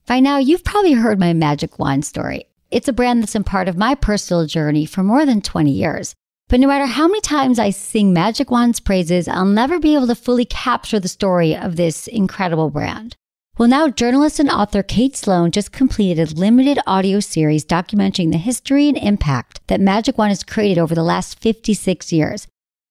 By now, you've probably heard my Magic Wand story. It's a brand that's been part of my personal journey for more than 20 years. But no matter how many times I sing Magic Wand's praises, I'll never be able to fully capture the story of this incredible brand. Well, now journalist and author Kate Sloan just completed a limited audio series documenting the history and impact that Magic Wand has created over the last 56 years.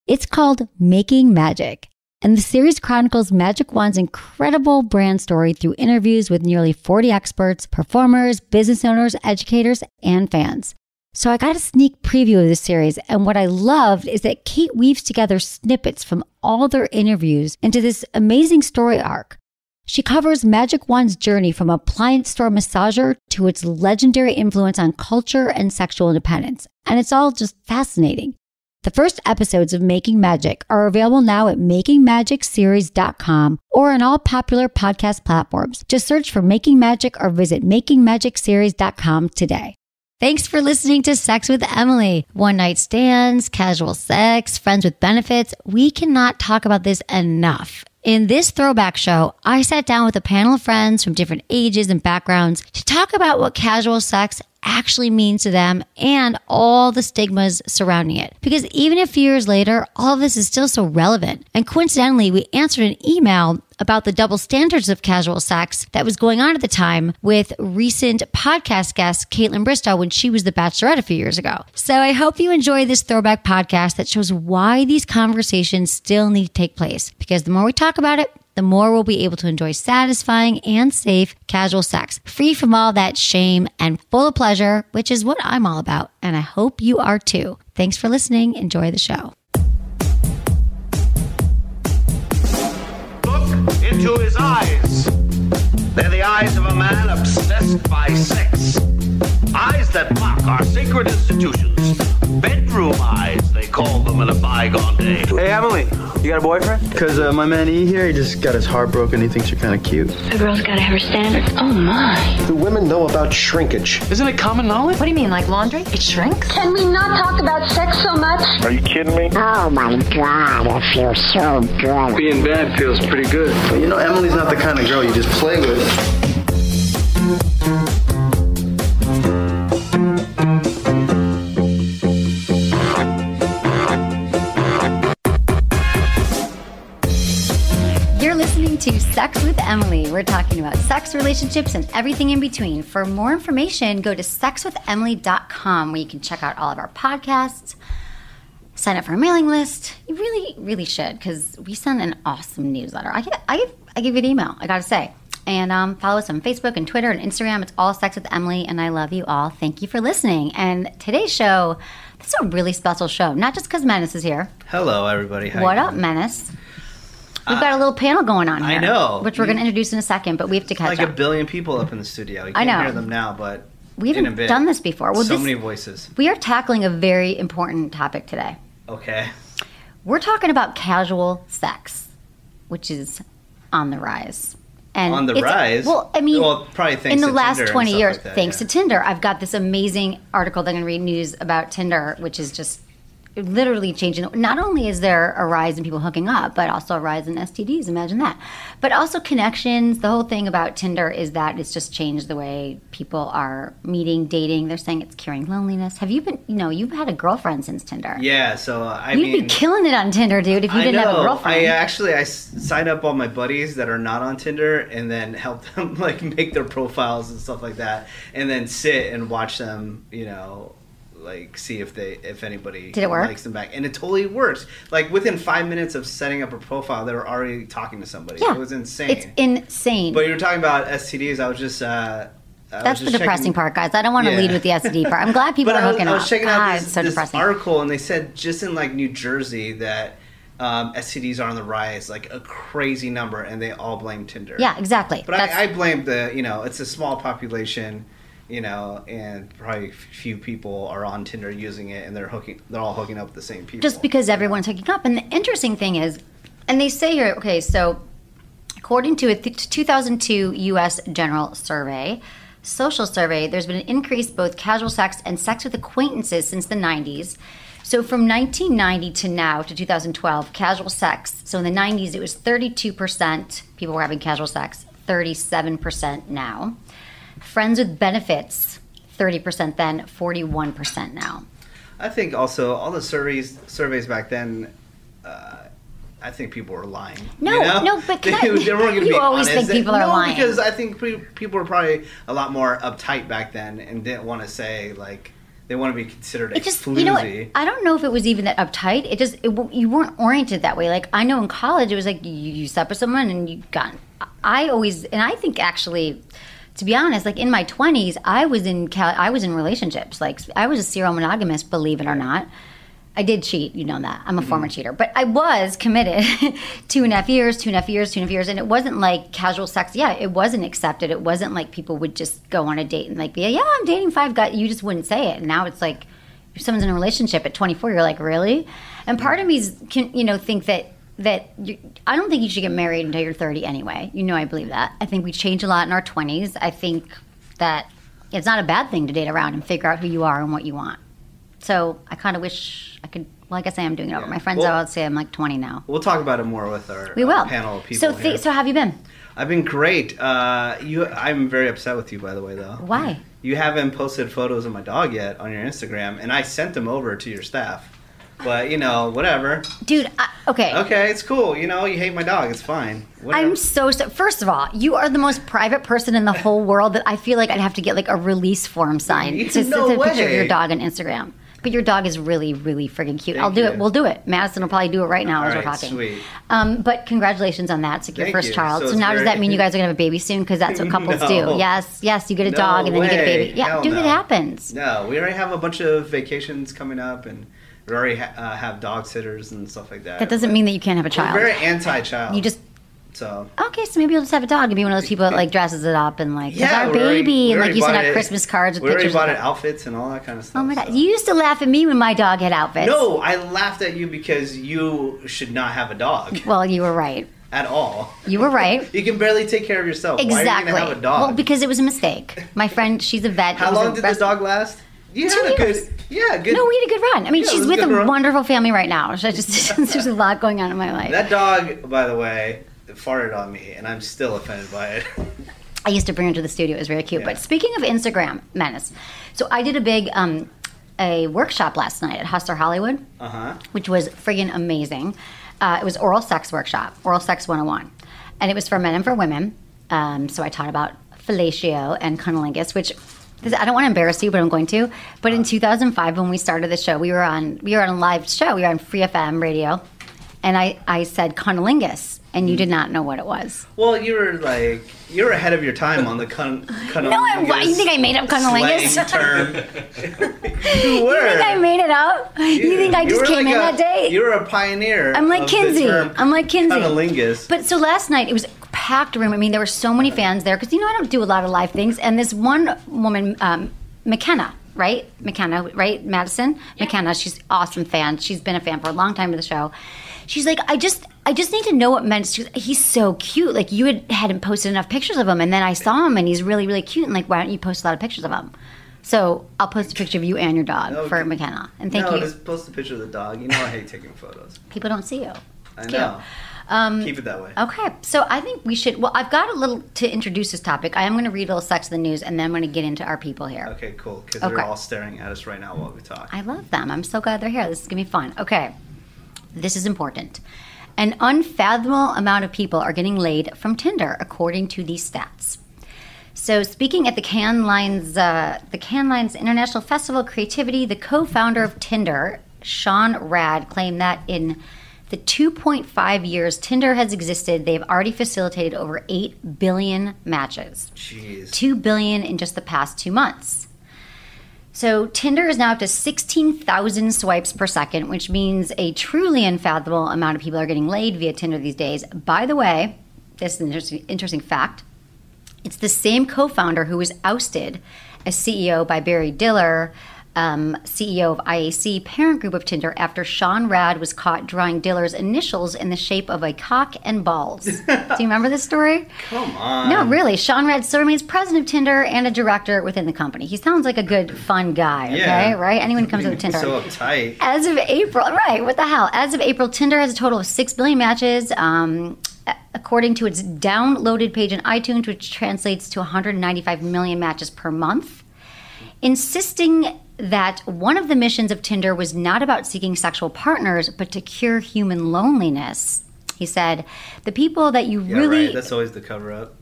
It's called Making Magic. And the series chronicles Magic Wand's incredible brand story through interviews with nearly 40 experts, performers, business owners, educators, and fans. So I got a sneak preview of this series, and what I loved is that Kate weaves together snippets from all their interviews into this amazing story arc. She covers Magic Wand's journey from appliance store massager to its legendary influence on culture and sexual independence, and it's all just fascinating. The first episodes of Making Magic are available now at makingmagicseries.com or on all popular podcast platforms. Just search for Making Magic or visit makingmagicseries.com today. Thanks for listening to Sex with Emily. One night stands, casual sex, friends with benefits. We cannot talk about this enough. In this throwback show, I sat down with a panel of friends from different ages and backgrounds to talk about what casual sex actually means to them and all the stigmas surrounding it. Because even a few years later, all of this is still so relevant. And coincidentally, we answered an email about the double standards of casual sex that was going on at the time with recent podcast guest Caitlin Bristow when she was the Bachelorette a few years ago. So I hope you enjoy this throwback podcast that shows why these conversations still need to take place. Because the more we talk about it, the more we'll be able to enjoy satisfying and safe casual sex, free from all that shame and full of pleasure, which is what I'm all about. And I hope you are too. Thanks for listening. Enjoy the show. Look into his eyes. They're the eyes of a man obsessed by sex. Eyes that mock our sacred institutions. Bedroom eyes, they call them in a bygone day. Hey, Emily, you got a boyfriend? Because my man E here, he just got his heart broken. He thinks you're kind of cute. A girl's gotta have her standards. Oh, my. Do women know about shrinkage? Isn't it common knowledge? What do you mean, like laundry? It shrinks? Can we not talk about sex so much? Are you kidding me? Oh my God, I feel so good. Being bad feels pretty good. But you know, Emily's not the kind of girl you just play with. To Sex with Emily. We're talking about sex, relationships, and everything in between. For more information, go to sexwithemily.com where you can check out all of our podcasts, sign up for our mailing list. You really, really should because we send an awesome newsletter. I give you an email, I gotta say. And follow us on Facebook and Twitter and Instagram. It's all Sex with Emily, and I love you all. Thank you for listening. And today's show, this is a really special show, not just because Menace is here. Hello, everybody. How What up, Menace? We've got a little panel going on here. I know. Which we're going to introduce in a second, but we have to catch up. Like a billion people up in the studio. You can't hear them now, but we haven't done this before. Well, so many voices. We are tackling a very important topic today. Okay. We're talking about casual sex, which is on the rise. And on the rise? Well, I mean, probably thanks in the to last Tinder 20 years, like that, thanks to Tinder. I've got this amazing article that I'm going to read news about Tinder, which is just literally changing. Not only is there a rise in people hooking up, but also a rise in STDs. Imagine that. But also connections. The whole thing about Tinder is that it's just changed the way people are meeting, dating. They're saying it's curing loneliness. Have you been, you've had a girlfriend since Tinder. Yeah, so You'd be killing it on Tinder, dude, if you didn't have a girlfriend. I signed up all my buddies that are not on Tinder and then help them like make their profiles and stuff like that. And then sit and watch them, like see if anybody likes them back, and it totally works. Like within 5 minutes of setting up a profile, they were already talking to somebody. Yeah, it was insane. It's insane. But you were talking about STDs. I was just that's the depressing part, guys. I don't want to lead with the STD part. I'm glad people are hooking up. I was checking out this depressing article, and they said just in like New Jersey that STDs are on the rise, like a crazy number, and they all blame Tinder. Yeah, exactly. But I blame it's a small population. And probably few people are on Tinder using it, and they're all hooking up with the same people. Just because everyone's hooking up. And the interesting thing is, and they say here, okay, so according to a 2002 U.S. General Social Survey, there's been an increase both casual sex and sex with acquaintances since the 90s. So from 1990 to now, to 2012, casual sex. So in the 90s, it was 32% people were having casual sex, 37% now. Friends with benefits, 30% then, 41% now. I think also all the surveys back then, I think people were lying. No, but they weren't going to be always honest. think people are lying. No, because I think people were probably a lot more uptight back then and didn't want to say, like, they want to be considered floozy. You know what? I don't know if it was even that uptight. You weren't oriented that way. Like, I know in college it was like you slept with someone and you got. I think actually, to be honest, like in my 20s, I was in relationships. Like, I was a serial monogamist, believe it or not. I did cheat, you know that. I'm a former cheater. But I was committed 2.5 years, and it wasn't like casual sex. Yeah, it wasn't accepted. It wasn't like people would just go on a date and like be, yeah, I'm dating 5 guys. You just wouldn't say it. And now it's like, if someone's in a relationship at 24, you're like, really? And part of me think that I don't think you should get married until you're 30 anyway. You know, I believe that. I think we change a lot in our 20s. I think that it's not a bad thing to date around and figure out who you are and what you want. So I kind of wish I could. Well, I guess I am doing it over. My friends, I would say I'm like 20 now. We'll talk about it more with our panel of people. So how have you been? I've been great. I'm very upset with you, by the way, though. Why? You haven't posted photos of my dog yet on your Instagram, and I sent them over to your staff. But, whatever. Dude, okay. Okay, it's cool. You hate my dog. It's fine. Whatever. I'm so... First of all, you are the most private person in the whole world that I feel like I'd have to get, like, a release form signed to no a way. picture of your dog on Instagram. But your dog is really, really friggin' cute. I'll do it. We'll do it. Madison will probably do it right now as we're talking. Sweet. But congratulations on that. It's like your first child. So now does that mean you guys are going to have a a baby soon? Because that's what couples do. Yes, you get a dog and then you get a baby. Yeah, dude, it happens. No, we already have a bunch of vacations coming up and we already have dog sitters and stuff like that. That doesn't mean that you can't have a child. We're very anti-child. You just... So. Okay, so maybe you'll just have a dog and be one of those people that like dresses it up and like, it's our baby, and like you send out Christmas cards with pictures. We already bought it outfits and all that kind of stuff. Oh my God. You used to laugh at me when my dog had outfits. No, I laughed at you because you should not have a dog. Well, you were right. At all. You were right. You can barely take care of yourself. Exactly. Why are you going to have a dog? Well, because it was a mistake. My friend, she's a vet. How long did the dog last? You had a good... Yeah, good. No, we had a good run. I mean, she's with a wonderful family right now. There's a lot going on in my life. That dog, by the way... farted on me, and I'm still offended by it. I used to bring her to the studio. It was very cute. Yeah. But speaking of Instagram menace, so I did a big a workshop last night at Hustler Hollywood, which was friggin' amazing. It was oral sex workshop, oral sex 101, and it was for men and for women. So I taught about fellatio and cunnilingus, which I don't want to embarrass you, but I'm going to. But in 2005, when we started the show, we were on a live show. We were on Free FM radio, and I said cunnilingus. And you did not know what it was. Well, you were ahead of your time on the cunnilingus. No, you think I made up cunnilingus? Term. You were. You think I made it up? You think I just came in that day? You were a pioneer. I'm like Kinsey. Cunnilingus. But so last night it was a packed room. I mean, there were so many fans there because I don't do a lot of live things. And this one woman, McKenna. Right? McKenna, right? Madison? Yeah. McKenna, she's an awesome fan. She's been a fan for a long time of the show. She's like, I just need to know what men. He's so cute. Like, you hadn't posted enough pictures of him, and then I saw him, and he's really, really cute. And like, why don't you post a lot of pictures of him? So I'll post a picture of you and your dog for McKenna. And thank you. No, just post a picture of the dog. You know I hate taking photos. People don't see you. I know. Keep it that way. Okay, so I think we should. Well, I've got a little to introduce this topic. I am going to read a little Sex of the News, and then I'm going to get into our people here. Okay, cool. Because they're all staring at us right now while we talk. I love them. I'm so glad they're here. This is going to be fun. Okay, this is important. An unfathomable amount of people are getting laid from Tinder, according to these stats. So, speaking at the Cannes Lions International Festival of Creativity, the co-founder of Tinder, Sean Rad, claimed that in the 2.5 years Tinder has existed, they've already facilitated over 8 billion matches. Jeez. 2 billion in just the past 2 months. So Tinder is now up to 16,000 swipes per second, which means a truly unfathomable amount of people are getting laid via Tinder these days. By the way, this is an interesting fact. It's the same co-founder who was ousted as CEO by Barry Diller, CEO of IAC, parent group of Tinder, after Sean Rad was caught drawing Diller's initials in the shape of a cock and balls. Do you remember this story? Come on. No, really. Sean Rad still remains president of Tinder and a director within the company. He sounds like a good, fun guy, okay? Yeah. Right? Anyone who comes up with Tinder. So uptight. As of April, right, what the hell? As of April, Tinder has a total of 6 billion matches. according to its downloaded page in iTunes, which translates to 195 million matches per month, insisting that one of the missions of Tinder was not about seeking sexual partners, but to cure human loneliness. He said, the people that you really... Right. That's always the cover-up.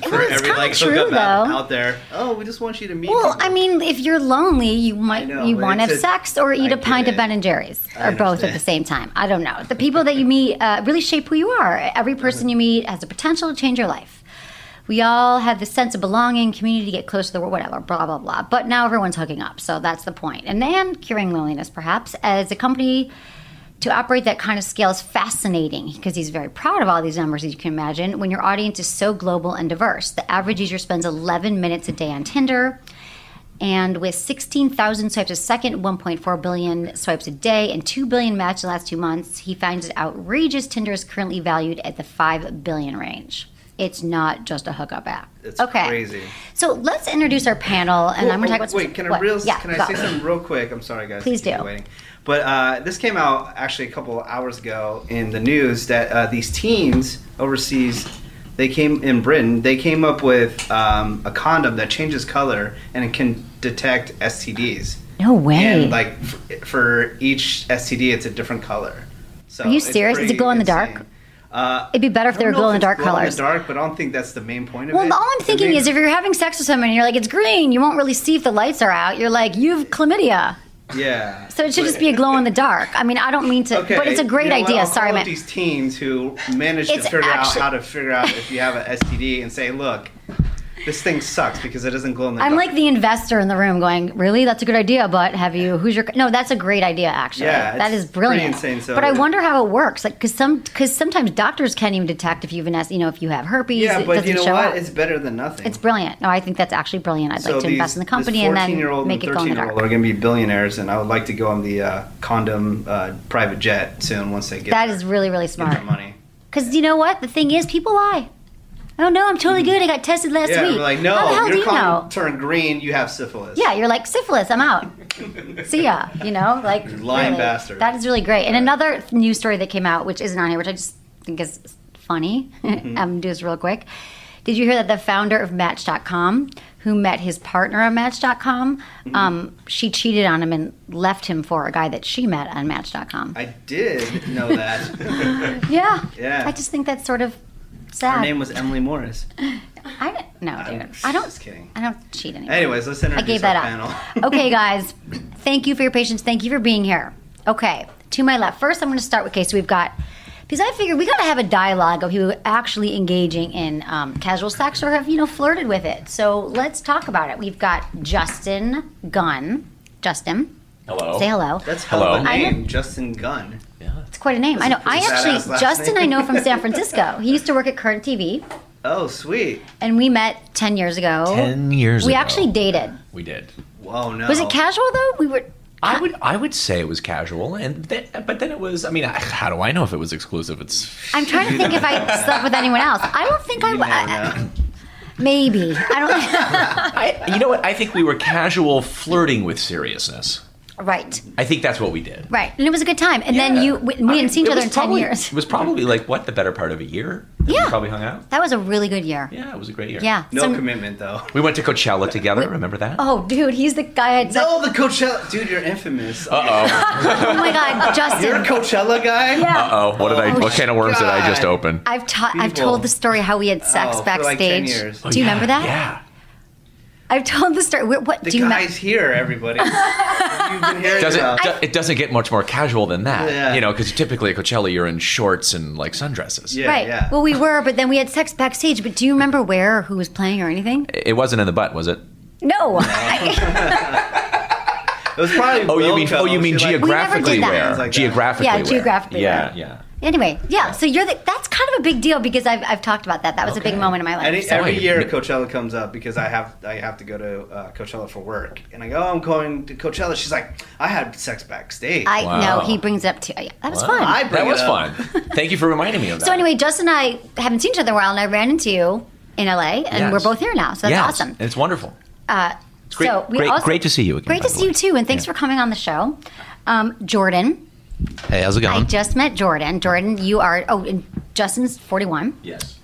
Well, it's kind of true, though. Out there. Oh, we just want you to meet Well, people. I mean, if you're lonely, you want to have sex or eat a pint of Ben and Jerry's, or both at the same time. I don't know. The people that you meet really shape who you are. Every person you meet has the potential to change your life. We all have this sense of belonging, community to get close to the world, whatever, blah, blah, blah. But now everyone's hooking up, so that's the point. And curing loneliness, perhaps, as a company... To operate that kind of scale is fascinating because he's very proud of all these numbers, as you can imagine, when your audience is so global and diverse. The average user spends 11 minutes a day on Tinder, and with 16,000 swipes a second, 1.4 billion swipes a day, and 2 billion matches in the last 2 months, he finds it outrageous. Tinder is currently valued at the 5 billion range. It's not just a hookup app. It's okay. Crazy. So let's introduce our panel, and I'm going to talk about... Wait, can I say something real quick? I'm sorry, guys. Please do. Waiting. But this came out actually a couple of hours ago in the news that these teens overseas, they came up with a condom that changes color and it can detect STDs. No way. And like for each STD, it's a different color. So are you serious? Is it glow in the dark? It'd be better if they were glow in the dark colors. Glow in the dark, but I don't think that's the main point of it. Well, all I'm thinking is if you're having sex with someone and you're like, it's green, you won't really see if the lights are out. You're like, you've chlamydia. Yeah. So it should just be a glow in the dark. I mean, I don't mean to, but it's a great idea. Sorry, man. These teens who manage to figure out how to figure out if you have an STD and say, look, this thing sucks because it doesn't glow in the dark. I'm like the investor in the room going, really? That's a good idea, but no, that's a great idea, actually. Yeah, that is brilliant. Pretty insane. So but I wonder how it works. Like, because sometimes doctors can't even detect if you have if you have herpes. Yeah, but you know what? Up. It's better than nothing. It's brilliant. No, I think that's actually brilliant. I'd like to invest in the company and then make it glow in the dark. Are going to be billionaires, and I would like to go on the condom private jet soon once they get that is really, really smart. Get their money. Because you know what? The thing is, people lie. Oh, no, I'm totally good. I got tested last week. Yeah, we're like, no, how the hell your condom turned green, you have syphilis. Yeah, you're like, syphilis, I'm out. See ya, like. Lying really, bastard. That is really great. And another news story that came out, which isn't on here, which I just think is funny. I'm going to do this real quick. Did you hear that the founder of Match.com, who met his partner on Match.com, she cheated on him and left him for a guy that she met on Match.com? I did know that. Yeah. I just think that's sort of sad. Her name was Emily Morris. Dude. Just kidding. I don't cheat anymore. Anyways, let's introduce our panel. Okay, guys. Thank you for your patience. Thank you for being here. Okay, to my left. First, I'm going to start with, so we've got, because I figured we got to have a dialogue of people actually engaging in casual sex or have, flirted with it. So let's talk about it. We've got Justin Gunn. Justin. Hello. Say hello. That's hell of a name, Justin Gunn. Yeah. It's quite a name. I know. Justin I know from San Francisco. He used to work at Current TV. Oh, sweet. And we met 10 years ago. 10 years ago. We actually dated. We did. Whoa, no. Was it casual, though? We were... I would say it was casual, but then it was. I mean, how do I know if it was exclusive? I'm trying to think if I slept with anyone else. I don't think maybe. I don't. You know what? I think we were casual flirting with seriousness. Right. I think that's what we did. Right. And it was a good time. And then we hadn't seen each other in 10 years. It was probably the better part of a year that we probably hung out. That was a really good year. Yeah, it was a great year. Yeah. No commitment, though. We went to Coachella together. Remember that? Oh, dude, he's the guy the Coachella. Dude, you're infamous. Uh-oh. Oh, my God, Justin. You're a Coachella guy? Yeah. Uh-oh. What can of worms did I just open? I've told the story how we had sex backstage. For like 10 years. Do you remember that? Yeah. I've told the story. The guy's here, everybody. You've been hearing it doesn't get much more casual than that. Yeah. Because typically at Coachella you're in shorts and like sundresses. Yeah, right. Yeah. Well, we were, but then we had sex backstage. But do you remember where or who was playing or anything? It wasn't in the butt, was it? No. It was probably you mean geographically where? Like geographically yeah, where? geographically where. Yeah. Anyway, so that's kind of a big deal because I've talked about that. That was a big moment in my life. Every year Coachella comes up because I have to go to Coachella for work, and I go, I'm going to Coachella. She's like, I had sex backstage. No, he brings it up to that was fun. That was fun. Thank you for reminding me of that. So anyway, Justin and I haven't seen each other in a while, and I ran into you in LA, and we're both here now. So that's awesome. It's wonderful. It's great to see you again. Great to see you too, and thanks for coming on the show, Jordan. Hey, how's it going? I just met Jordan. Jordan, you are. Oh, and Justin's 41. Yes.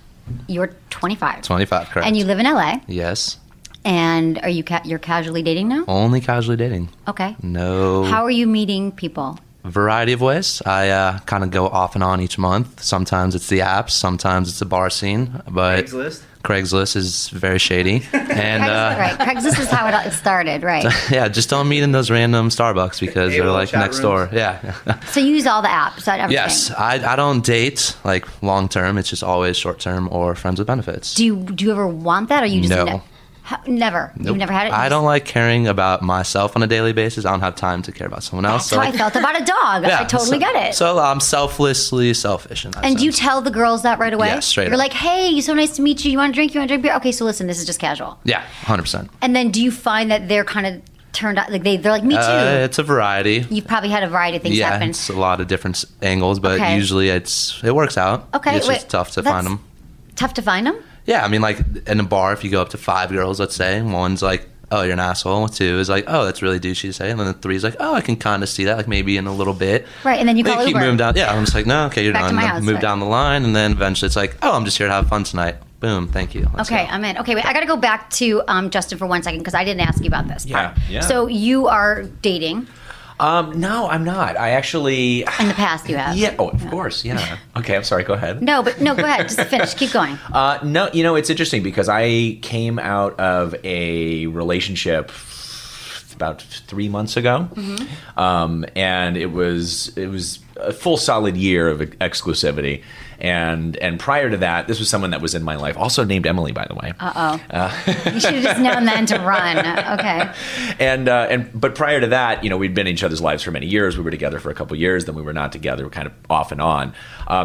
You're 25. 25, correct. And you live in LA. Yes. And are you're casually dating now? Only casually dating. Okay. No. How are you meeting people? Variety of ways. I kind of go off and on each month. Sometimes it's the apps. Sometimes it's the bar scene. But Craigslist is very shady. And Craigslist is how it started, right? Yeah, just don't meet in those random Starbucks because they're like next door. Yeah. So you use all the apps. Everything. Yes, I don't date like long term. It's just always short term or friends with benefits. Do you ever want that, or you just no? Never. Nope. You've never had it? I don't like caring about myself on a daily basis. I don't have time to care about someone else. That's how I felt about a dog. Yeah, I totally get it. So I'm selflessly selfish in that sense. Do you tell the girls that right away? Yeah, straight up. You're like, hey, so nice to meet you. You want to drink? You want to drink beer? Okay, so listen, this is just casual. Yeah, 100%. And then do you find that they're kind of turned out, like they're like, me too? It's a variety. You've probably had a variety of things happen. Yeah, it's a lot of different angles, but usually it works out. Okay, it's just tough to find them. Tough to find them? Yeah, I mean, like in a bar, if you go up to 5 girls, let's say, one's like, oh, you're an asshole. 2 is like, oh, that's really douchey to say. And then the 3 is like, oh, I can kind of see that, like maybe in a little bit. Right, and then you call keep Uber. moving down. Yeah, I'm just like, no, okay, you're Back done. to my house, Move right. down the line, and then eventually it's like, oh, I'm just here to have fun tonight. Boom, thank you. Let's Okay, go. I'm in. Okay, wait, I got to go back to Justin for 1 second because I didn't ask you about this part. Yeah. So you are dating. No, I'm not. I actually... In the past, you have. Yeah. Oh, of course. Yeah. Okay. I'm sorry. Go ahead. No, go ahead. Just finish. Keep going. No, it's interesting because I came out of a relationship about 3 months ago, and it was a full solid year of exclusivity. And prior to that, this was someone that was in my life, also named Emily, by the way. You should have just known then to run. Okay. But prior to that, we'd been in each other's lives for many years. We were together for a couple of years, then we were not together. We were kind of off and on.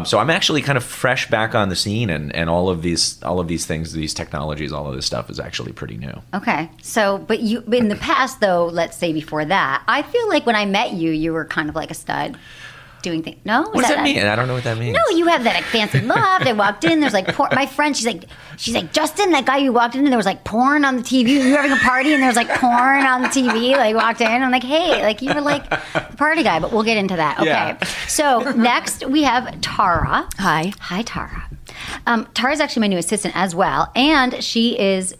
So I'm actually kind of fresh back on the scene, and all of these things, these technologies, all of this stuff is actually pretty new. Okay. So, but in the past, though, let's say before that, I feel like when I met you, you were kind of like a stud. Doing things. No? What does that mean? I don't know what that means. No, you have that like fancy loft. I walked in, there's like porn. My friend, she's like, Justin, that guy you walked in, there was like porn on the TV. You were having a party and there was like porn on the TV. Like walked in, I'm like, hey, like you were like the party guy, but we'll get into that. Okay. Yeah. So next we have Tara. Hi. Hi, Tara. Tara's actually my new assistant as well, and she is.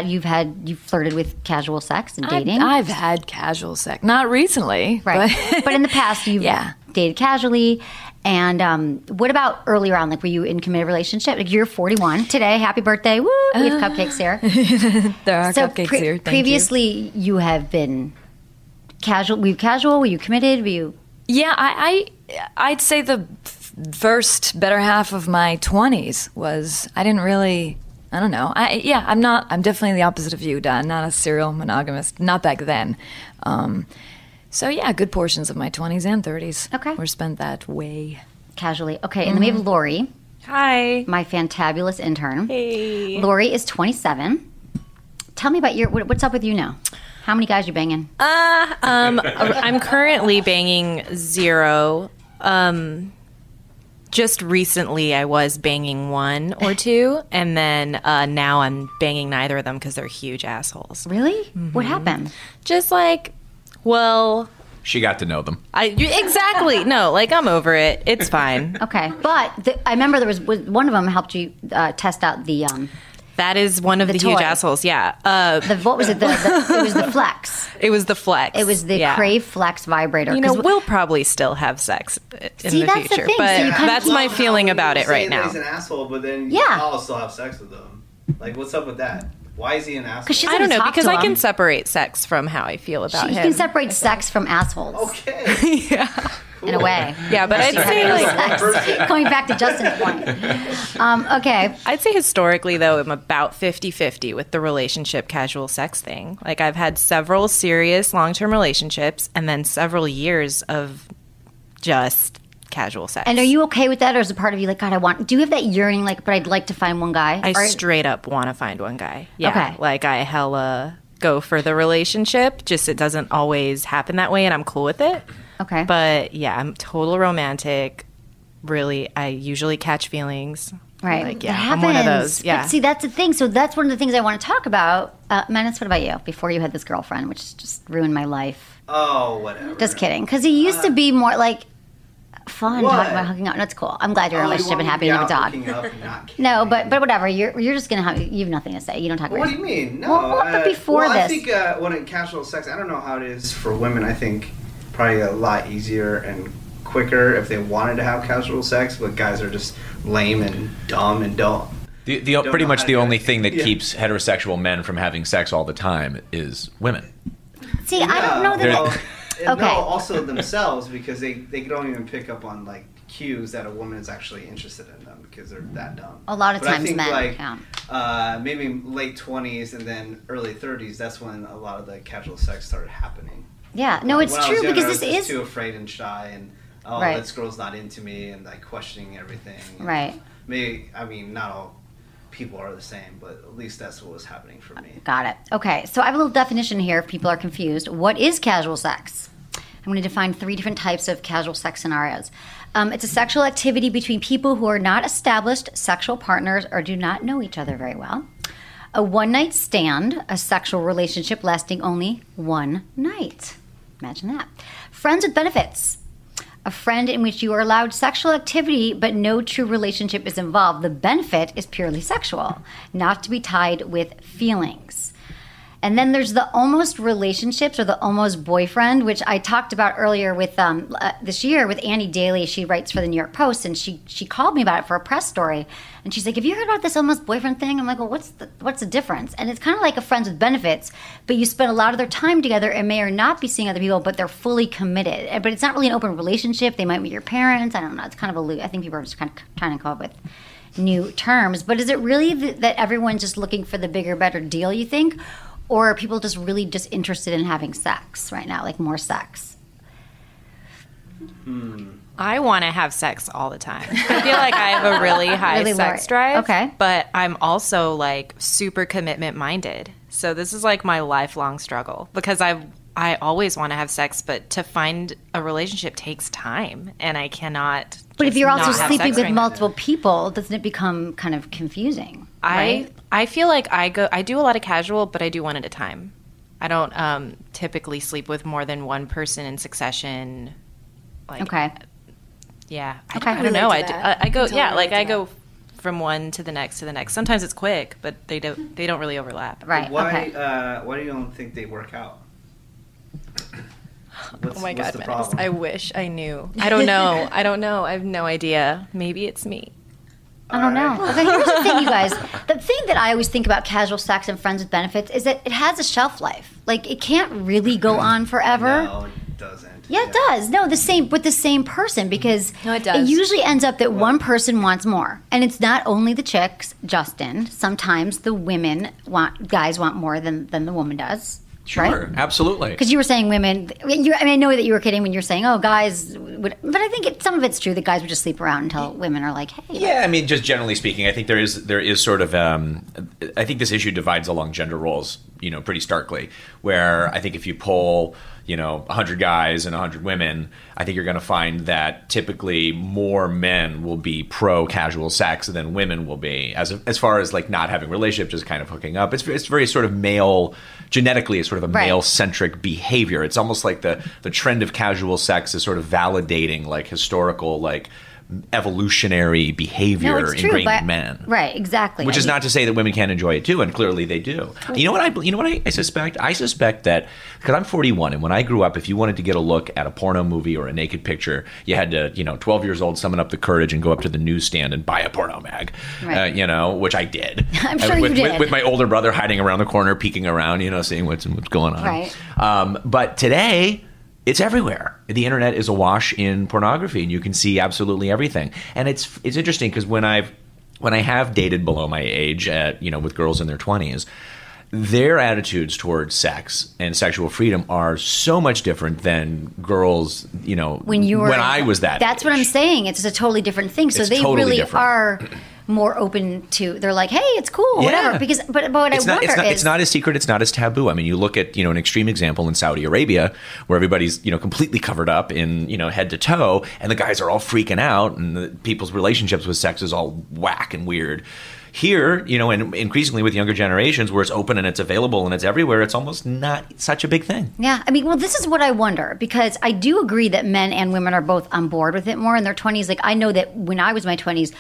You've flirted with casual sex and dating. I've had casual sex, not recently, right? But in the past, you've dated casually. And what about earlier on? Like, were you in committed relationship? Like, you're 41 today. Happy birthday! Woo! We have cupcakes here. There are cupcakes here. Thank previously, you have been casual. Were you casual? Were you committed? Were you? Yeah, I'd say the first better half of my 20s was I didn't really. I don't know. I'm definitely the opposite of you, Don. Not a serial monogamist. Not back then. So yeah, good portions of my 20s and 30s were spent that way. Casually. Okay, and then we have Lori. Hi. My fantabulous intern. Hey. Lori is 27. Tell me about what's up with you now? How many guys you banging? I'm currently banging 0. Just recently, I was banging 1 or 2, and then now I'm banging neither of them because they're huge assholes. Really? What happened? Just like, well... She got to know them. Exactly. No, like, I'm over it. It's fine. Okay. But I remember there was one of them helped you test out the... That is one of the huge assholes, yeah. What was it? It was the Flex. It was the Flex. It was the Crave Flex vibrator. We'll probably still have sex in the that's future. The thing. But so that's my feeling about it right now. He's an asshole, but then y'all still have sex with him. Like, what's up with that? Why is he an asshole? I don't know, because I can separate sex from how I feel about him. You can separate sex from assholes. Okay. Yeah. In a way. Yeah, but I'd say like... Going back to Justin's point. Okay. I'd say historically, though, I'm about 50-50 with the relationship casual sex thing. Like, I've had several serious long-term relationships and then several years of just casual sex. And are you okay with that, or is it part of you like, God, do you have that yearning, like, but I'd like to find one guy? I straight up want to find one guy. Yeah. Okay. Like, I hella go for the relationship, just it doesn't always happen that way, and I'm cool with it. Okay. But yeah, I'm total romantic. Really, I usually catch feelings. Right. Like, yeah, I'm one of those. Yeah. But see, that's the thing. So that's one of the things I want to talk about. Menace, what about you? Before you had this girlfriend, which just ruined my life. Oh, whatever. Just kidding. Because he used to be more like, fun What? talking about hooking up. That's cool. I'm glad you're in a relationship and happy and you have a dog. No, but whatever. You're just gonna you have nothing to say. You don't talk about. What do you mean? No. Well, but before this, I think when in casual sex, I don't know how it is for women. I think probably a lot easier and quicker if they wanted to have casual sex, but guys are just lame and dumb and don't. Pretty much the only thing that keeps heterosexual men from having sex all the time is women. See, I don't know that. Okay. No, also themselves, because they don't even pick up on like cues that a woman is actually interested in them because they're that dumb. A lot of times, I think, men. Maybe late 20s and then early 30s. That's when a lot of the casual sex started happening. Yeah, no, it's true because this is too afraid and shy, and this girl's not into me, and like questioning everything. Right. Not all people are the same, but at least that's what was happening for me. Got it. Okay, so I have a little definition here if people are confused. What is casual sex? I'm going to define 3 different types of casual sex scenarios. It's a sexual activity between people who are not established sexual partners or do not know each other very well. A one-night stand, a sexual relationship lasting only one night. Imagine that. Friends with benefits. A friend in which you are allowed sexual activity but no true relationship is involved. The benefit is purely sexual, not to be tied with feelings. And then there's the almost relationships or the almost boyfriend, which I talked about earlier with this year with Annie Daly. She writes for the New York Post, and she called me about it for a press story. And she's like, "Have you heard about this almost boyfriend thing?" I'm like, "Well, what's the difference?" And it's kind of like a friends with benefits, but you spend a lot of their time together and may or not be seeing other people, but they're fully committed. But it's not really an open relationship. They might meet your parents. I don't know. It's kind of I think people are just kind of trying to come up with new terms. But is it really that everyone's just looking for the bigger, better deal, you think? Or are people just really just interested in having sex right now, like more sex? I want to have sex all the time. I feel like I have a really high sex drive. Okay. But I'm also like super commitment minded. So this is like my lifelong struggle because I always want to have sex, but to find a relationship takes time, and I cannot. But if you're also sleeping with multiple people, doesn't it become kind of confusing? Right? I feel like I do a lot of casual, but I do one at a time. I don't typically sleep with more than one person in succession. Like, okay. Yeah. I don't know. I go from one to the next to the next. Sometimes it's quick, but they don't really overlap. Right. Why do you don't think they work out? Oh my God, Menace. I wish I knew. I don't know. I have no idea. Maybe it's me. I don't know. Okay, here's the thing, you guys. The thing that I always think about casual sex and friends with benefits is that it has a shelf life. Like, it can't really go on forever. No, it doesn't. Yeah, it does. No, the same person, because it does. It usually ends up that one person wants more. And it's not only the chicks, Justin. Sometimes the guys want more than the woman does. Sure, right? Absolutely. Because you were saying women. I know that you were kidding when you're saying, "Oh, guys," but I think some of it's true that guys would just sleep around until women are like, "Hey." Yeah, I mean, just generally speaking, I think there is sort of. I think this issue divides along gender roles, pretty starkly. Where I think if you poll, 100 guys and 100 women, I think you're going to find that typically more men will be pro casual sex than women will be, as far as like not having relationships, just kind of hooking up. It's very sort of male. Genetically, it's sort of a male-centric behavior. It's almost like the trend of casual sex is sort of validating like historical evolutionary behavior ingrained in men. Right, exactly. Which is not to say that women can't enjoy it too, and clearly they do. You know what I suspect? I suspect that because I'm 41, and when I grew up, if you wanted to get a look at a porno movie or a naked picture, you had to, 12 years old, summon up the courage and go up to the newsstand and buy a porno mag. Right. Which I did. I'm sure you did. With my older brother hiding around the corner, peeking around, seeing what's going on. Right. But today, it's everywhere. The internet is awash in pornography, and you can see absolutely everything. And it's interesting because when I have dated below my age, with girls in their 20s, their attitudes towards sex and sexual freedom are so much different than girls, when I was that That's age. what I'm saying. It's a totally different thing. So it's they totally really different. Are more open to. They're like, hey, it's cool, whatever. Because, but what it's not as secret. It's not as taboo. I mean, you look at an extreme example in Saudi Arabia where everybody's completely covered up in head to toe, and the guys are all freaking out, and the people's relationships with sex is all whack and weird. Here, you know, and increasingly with younger generations where it's open and it's available and it's everywhere, it's almost not such a big thing. Yeah. I mean, well, this is what I wonder, because I do agree that men and women are both on board with it more in their 20s. Like, I know that when I was in my 20s,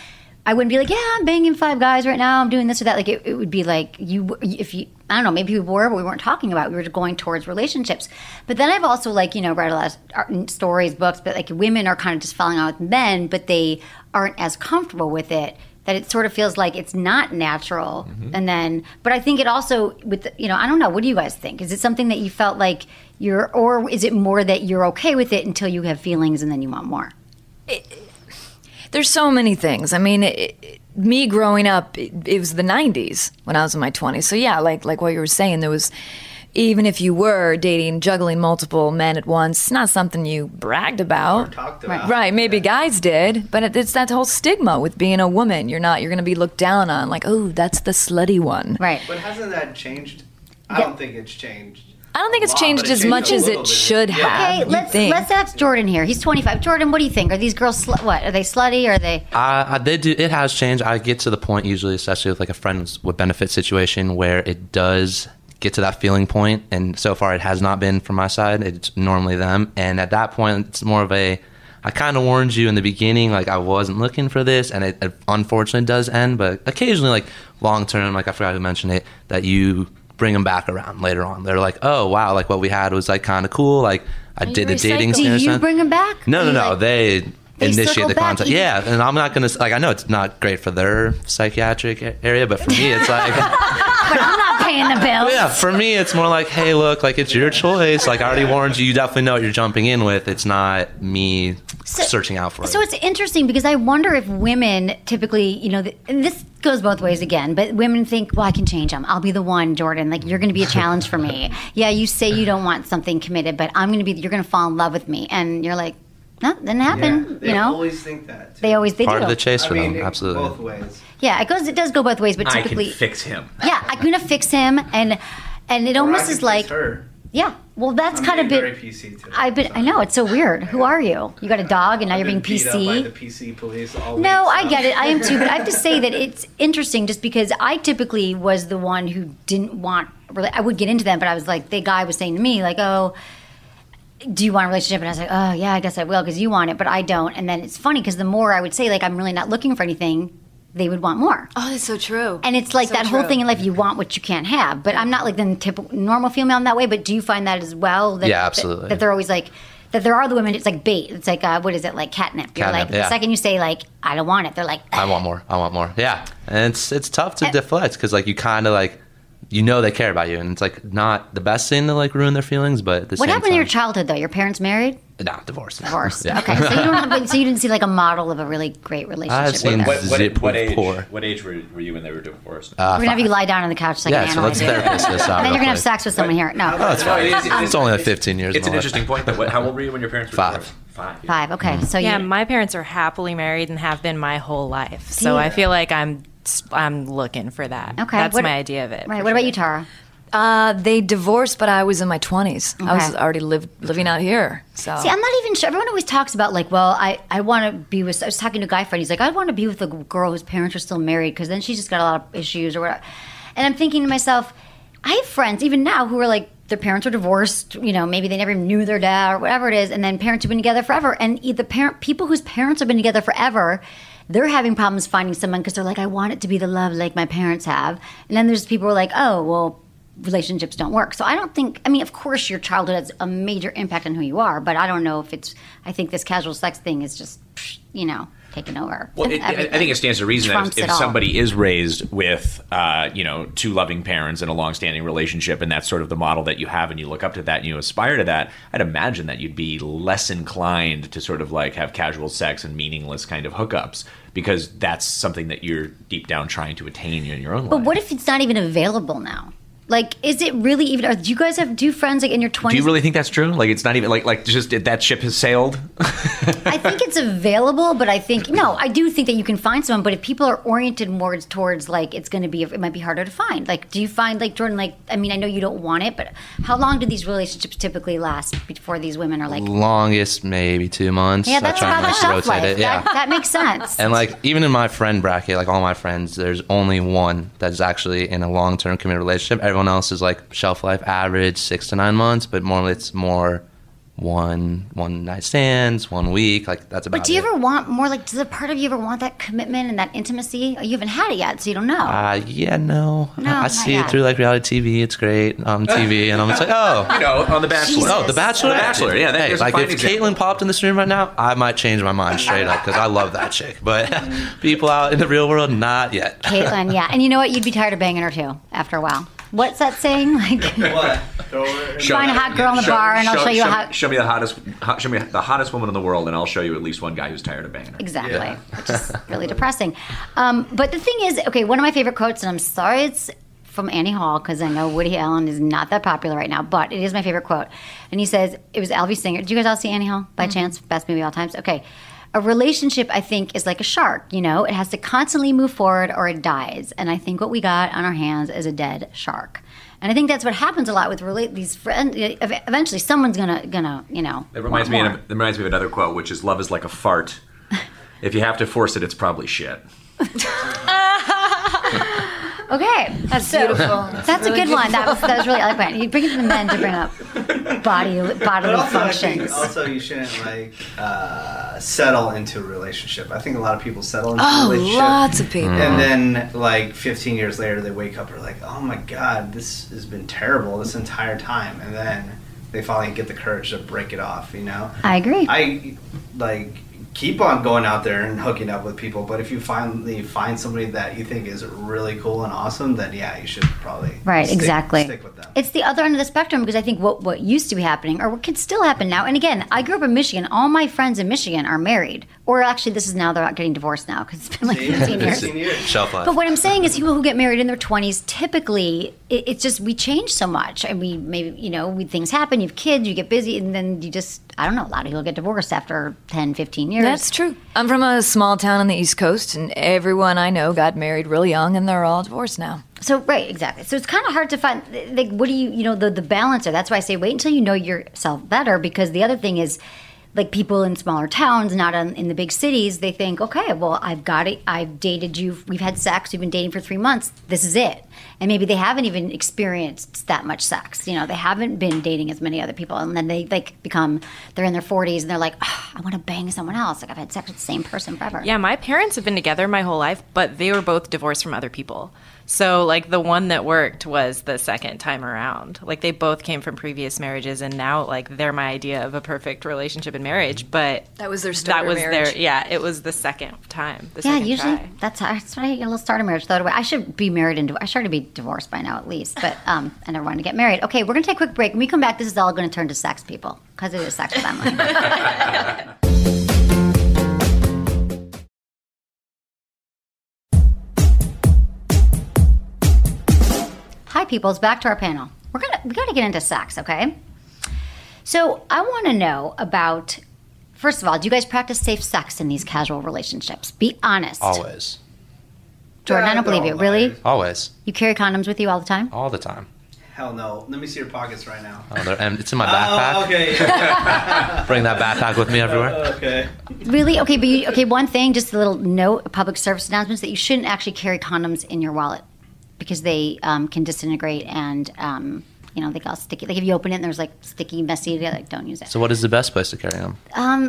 I wouldn't be like, yeah, I'm banging 5 guys right now, I'm doing this or that. Like, it would be like, I don't know, maybe we were, but we weren't talking about it. We were going towards relationships. But then I've also, like, you know, read a lot of stories, books, but like women are kind of just falling out with men, but they aren't as comfortable with it, that it sort of feels like it's not natural. And then, but I think it also, you know, I don't know, what do you guys think? Is it something that you felt like or is it more that you're okay with it until you have feelings and then you want more? There's so many things. I mean, me growing up, it was the 90s when I was in my 20s. So yeah, like what you were saying, there was, even if you were dating, juggling multiple men at once, it's not something you bragged about. Or talked about. Right, maybe guys did, but it's that whole stigma with being a woman. You're going to be looked down on, like, oh, that's the slutty one. Right. But hasn't that changed? I don't think it's changed. I don't think it's changed as much as it should have. Okay, let's ask Jordan here. He's 25. Jordan, what do you think? Are these girls what? Are they slutty? Or are they? They do. It has changed. I get to the point usually, especially with like a friends with benefit situation, where it does get to that feeling point, and so far it has not been from my side. It's normally them, and at that point, it's more of a. I kind of warned you in the beginning, like I wasn't looking for this, and it unfortunately does end. But occasionally, like long term, like I forgot to mention it, that you bring them back around later on. They're like, oh wow, like what we had was like kind of cool. Like I did the dating. Do you bring them back? No. They initiate the back, contact. Yeah, and I'm not gonna like. I know it's not great for their psychiatric area, but for me, it's like. But I'm not paying the bills. Yeah, for me, it's more like, hey, look, like it's your choice. Like I already warned you. You definitely know what you're jumping in with. It's not me searching out for it. So it's interesting because I wonder if women typically, you know, and this goes both ways again, but women think, well, I can change them. I'll be the one, Jordan. Like, you're going to be a challenge for me. Yeah, you say you don't want something committed, but you're going to fall in love with me. And you're like, no, that didn't happen. Yeah, you know? always think that. Too. They do. Part of the chase for them, absolutely. Both ways. Yeah, it does go both ways, but typically. I can fix him. Yeah, I'm going to fix him, and it almost is like. Her. Yeah, well, that's kind of been. Very PC today. I know, it's so weird. Who are you? You got a dog, and now you're being beat PC. Up by the PC police all no, week, I get it. I am too, but I have to say that it's interesting, just because I typically was the one who didn't want. I would get into them, but I was like, the guy was saying to me, like, oh. Do you want a relationship? And I was like, oh, yeah, I guess I will because you want it, but I don't. And then it's funny because the more I would say, like, I'm really not looking for anything, they would want more. Oh, that's so true. And it's like that whole thing in life, you want what you can't have. But I'm not like the typical normal female in that way, but do you find that as well? That, yeah, absolutely. That they're always like, that there are the women, it's like bait. It's like, what is it, like catnip? You're like, the second you say, like, I don't want it, they're like, I want more. Yeah. And it's tough to deflect because, like, you kind of, like, you know they care about you, and it's like not the best thing to like ruin their feelings. But at the what same happened time, in your childhood though? Your parents married? No, divorced. Yeah. Okay, so you don't have, so you didn't see like a model of a really great relationship. I've seen what age were you when they were divorced? We're gonna have you lie down on the couch like an animal. Let's therapist this out. And then you're gonna have sex with someone here. No, that's fine. It's only like 15 years. It's an interesting point. But how old were you when your parents were divorced? 5. 5. Okay, so yeah, my parents are happily married and have been my whole life. So I feel like I'm looking for that. Okay, that's my idea of it. Right. What about you, Tara? They divorced, but I was in my 20s. Okay. I was already living out here. So see, I'm not even sure. Everyone always talks about like, well, I want to be with. I was talking to a guy friend. He's like, I want to be with a girl whose parents are still married because then she's just got a lot of issues or whatever. And I'm thinking to myself, I have friends even now who are like, their parents are divorced. You know, maybe they never knew their dad or whatever it is, and then parents have been together forever. And people whose parents have been together forever, they're having problems finding someone because they're like, I want it to be the love like my parents have. And then there's people who are like, oh, well, relationships don't work. So I don't think, I mean, of course your childhood has a major impact on who you are, but I don't know if it's, I think this casual sex thing is just, you know, taking over. Well, I think it stands to reason that if somebody is raised with, you know, 2 loving parents and a long-standing relationship, and that's sort of the model that you have, and you look up to that and you aspire to that, I'd imagine that you'd be less inclined to sort of like have casual sex and meaningless kind of hookups, because that's something that you're deep down trying to attain in your own life. But what if it's not even available now? Like, is it really even? Or do you guys do friends like in your 20s? Do you really think that's true? Like, it's not even like just that ship has sailed. I think it's available, but I do think that you can find someone. But if people are oriented more towards like it might be harder to find. Like, do you find like Jordan? Like, I mean, I know you don't want it, but how long do these relationships typically last before these women are like? Longest maybe 2 months. Yeah, that's about the shelf life. Yeah, that makes sense. And like even in my friend bracket, like all my friends, there's only one that's actually in a long-term committed relationship. Everyone else is like shelf life average 6 to 9 months, but it's more one night stands, 1 week, like that's about it. But do you ever want more, like, does a part of you ever want that commitment and that intimacy? You haven't had it yet, so you don't know. No, I see it through like reality TV. It's great on TV, and I'm just like, on The Bachelor. Jesus. Oh, The Bachelor. The Bachelor, yeah. Hey, There's a like fine if example. Caitlyn popped in this room right now, I might change my mind straight up because I love that chick. But people out in the real world, not yet. Caitlyn, yeah. And you know what? You'd be tired of banging her too after a while. What's that saying? Like, What? find a hot girl in the bar, and I'll show you how. Show me the hottest woman in the world, and I'll show you at least one guy who's tired of banging her. Exactly, Yeah. which is really depressing. But the thing is, okay, one of my favorite quotes, and I'm sorry it's from Annie Hall, because I know Woody Allen is not that popular right now, but it is my favorite quote. And he says, it was Alvy Singer. Do you guys all see Annie Hall by chance? Best movie of all times? Okay. A relationship, I think, is like a shark, it has to constantly move forward or it dies. And I think what we got on our hands is a dead shark. And I think that's what happens a lot with these friends. Eventually, someone's gonna. It reminds me of another quote, which is "Love is like a fart. If you have to force it, it's probably shit." Okay, That's beautiful. That's a good one. That was really eloquent. You bring it to the men to bring up bodily functions. Also, you shouldn't settle into a relationship. I think a lot of people settle into a relationship. Lots of people. And then, 15 years later, they wake up and are like, "Oh my God, this has been terrible this entire time." And then they finally get the courage to break it off. I agree. I keep on going out there and hooking up with people, but if you finally find somebody that you think is really cool and awesome, then you should probably stick with them. It's the other end of the spectrum, because I think what used to be happening, or what can still happen now, and again, I grew up in Michigan. All my friends in Michigan are married, or actually this is now they're getting divorced now because it's been like 15 years. Shelf life. But what I'm saying is people who get married in their 20s, typically it's just we change so much, and we maybe things happen, you have kids, you get busy, and then you just, I don't know, a lot of people get divorced after 10, 15 years. That's true. I'm from a small town on the East Coast, and everyone I know got married really young, and they're all divorced now. So, right, exactly. So it's kind of hard to find, like, what do the balancer. That's why I say wait until you know yourself better, because the other thing is, like, people in smaller towns, not in the big cities, they think, okay, well, I've got it. I've dated you. We've had sex. We've been dating for 3 months. This is it. And maybe they haven't even experienced that much sex. They haven't been dating as many other people. And then they, they're in their 40s and they're like, I want to bang someone else. Like, I've had sex with the same person forever. Yeah, my parents have been together my whole life, but they were both divorced from other people. So, the one that worked was the second time around. They both came from previous marriages, and now, they're my idea of a perfect relationship and marriage. But that was their starter marriage. It was the second time. Usually try. that's why I get a little starter marriage. Throw it away. I should be married I started to be divorced by now at least, but I never wanted to get married. Okay, we're gonna take a quick break. When we come back, this is all gonna turn to sex, people, because it is sex with Emily. Hi, peoples. Back to our panel. We gotta get into sex, okay? So I want to know about. First of all, do you guys practice safe sex in these casual relationships? Be honest. Always. Jordan, I don't believe you. Really? Always. You carry condoms with you all the time? All the time. Hell no. Let me see your pockets right now. And it's in my backpack. Oh, okay. Bring that backpack with me everywhere. Okay. Really? Okay, but one thing, just a little note, public service announcements, that you shouldn't actually carry condoms in your wallet because they can disintegrate and they get all sticky. Like if you open it and there's sticky, messy, don't use it. So what is the best place to carry them?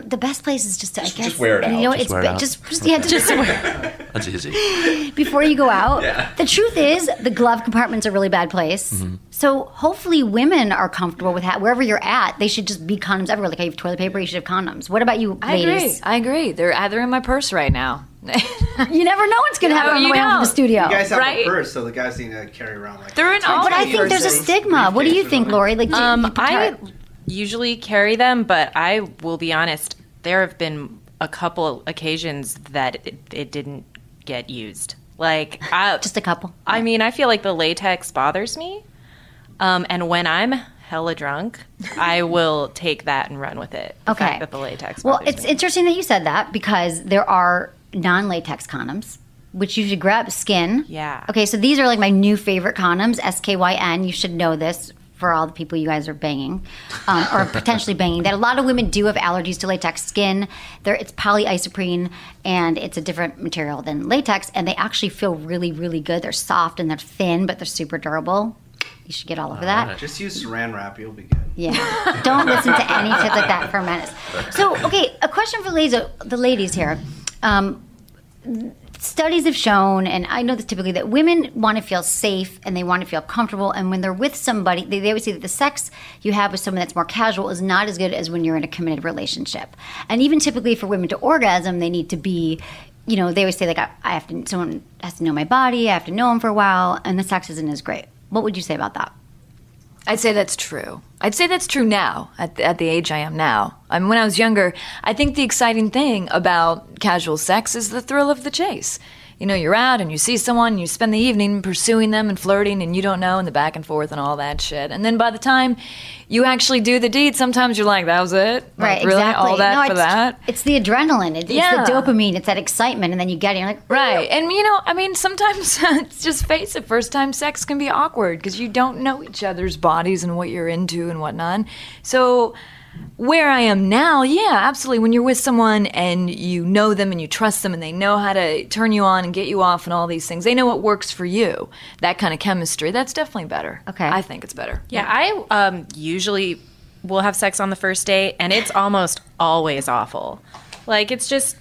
The best place is just to, I guess. Just wear it out. Just wear it. That's easy. Before you go out. Yeah. The truth is, the glove compartment's a really bad place. Mm-hmm. So hopefully women are comfortable with wherever you're at, they should just be condoms everywhere. Like I have toilet paper, you should have condoms. What about you, ladies? I agree. They're in my purse right now. You never know what's going to happen on the way home from the studio. You guys have a purse, so the guys need to carry around they're in all. But I think there's a stigma. What do you think, Lori? I usually carry them, but I will be honest. There have been a couple occasions that it didn't get used. Just a couple. I mean, I feel like the latex bothers me. And when I'm hella drunk, I will take that and run with it. The fact that the latex Well, bothers it's me. interesting that you said that because there are non-latex condoms, which usually grab skin. Yeah. Okay, so these are like my new favorite condoms, SKYN. You should know this for all the people you guys are banging or potentially banging, that a lot of women do have allergies to latex skin. It's polyisoprene, and it's a different material than latex, and they actually feel really, really good. They're soft and they're thin, but they're super durable. You should get all over that. Just use saran wrap, you'll be good. Yeah. Don't listen to any tips like that for a minute. So, okay, a question for the ladies here. Studies have shown, and I know this typically, that women want to feel safe and they want to feel comfortable. And when they're with somebody, they always say that the sex you have with someone that's more casual is not as good as when you're in a committed relationship. And even typically for women to orgasm, they need to be, they always say, like, someone has to know my body, I have to know them for a while, and the sex isn't as great. What would you say about that? I'd say that's true. I'd say that's true now, at the age I am now. When I was younger, I think the exciting thing about casual sex is the thrill of the chase. You're out and you see someone, and you spend the evening pursuing them and flirting, and you don't know, and the back and forth and all that shit. And then by the time you actually do the deed, sometimes you're like, that was it? Right, like, really? exactly. All that for that? It's the adrenaline. It's the dopamine. It's that excitement, and then you get it, you're like, right. And, sometimes, just face it, first-time sex can be awkward because you don't know each other's bodies and what you're into and whatnot. So where I am now, yeah, absolutely. When you're with someone and you know them and you trust them and they know how to turn you on and get you off and all these things, they know what works for you. That kind of chemistry, that's definitely better. Okay. I think it's better. Yeah, I usually will have sex on the first date, and it's almost always awful. Like, it's just,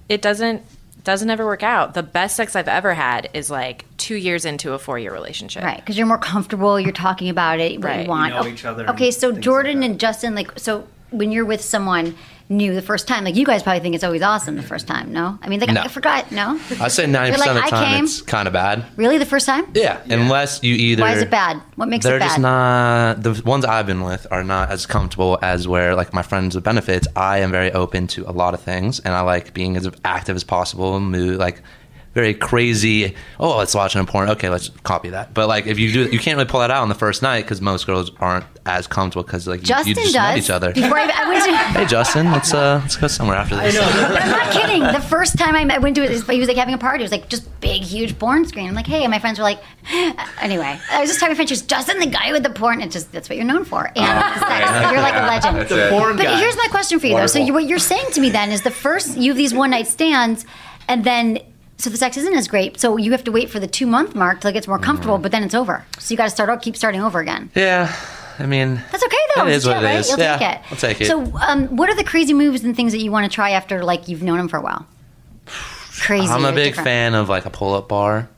it doesn't ever work out. The best sex I've ever had is like 2 years into a 4-year relationship. Right, because you're more comfortable, you're talking about it, what you want. You know each other. Okay, so Jordan and Justin, so when you're with someone new the first time, you guys probably think it's always awesome the first time, no? I mean, No. I forgot, no? I'd say 90% of the time it's kind of bad. Really, the first time? Yeah, unless you either... Why is it bad? What makes it bad? They're just not... The ones I've been with are not as comfortable as where, like, my friends with benefits, I am very open to a lot of things, and I like being as active as possible, very crazy. Oh, let's watch a porn. Okay, let's copy that. But if you do, you can't really pull that out on the first night because most girls aren't as comfortable because you just met each other. Before I went to, hey, Justin, let's go somewhere after this. I know. But I'm not kidding. The first time I went to it, he was having a party. It was just big, huge porn screen. I'm like, hey, and my friends were like, anyway. I was just telling my friend, she's Justin, the guy with the porn. It's just that's what you're known for. And you're like a legend. The porn guy. But here's my question for you though. So what you're saying to me then is the first you have these one night stands, and then. So the sex isn't as great. So you have to wait for the 2-month mark till it gets more comfortable, but then it's over. So you got to keep starting over again. Yeah, I mean, that's okay though. It is what it is. You'll take it. I'll take it. So, what are the crazy moves and things that you want to try after you've known him for a while? Crazy. I'm a big fan of a pull-up bar.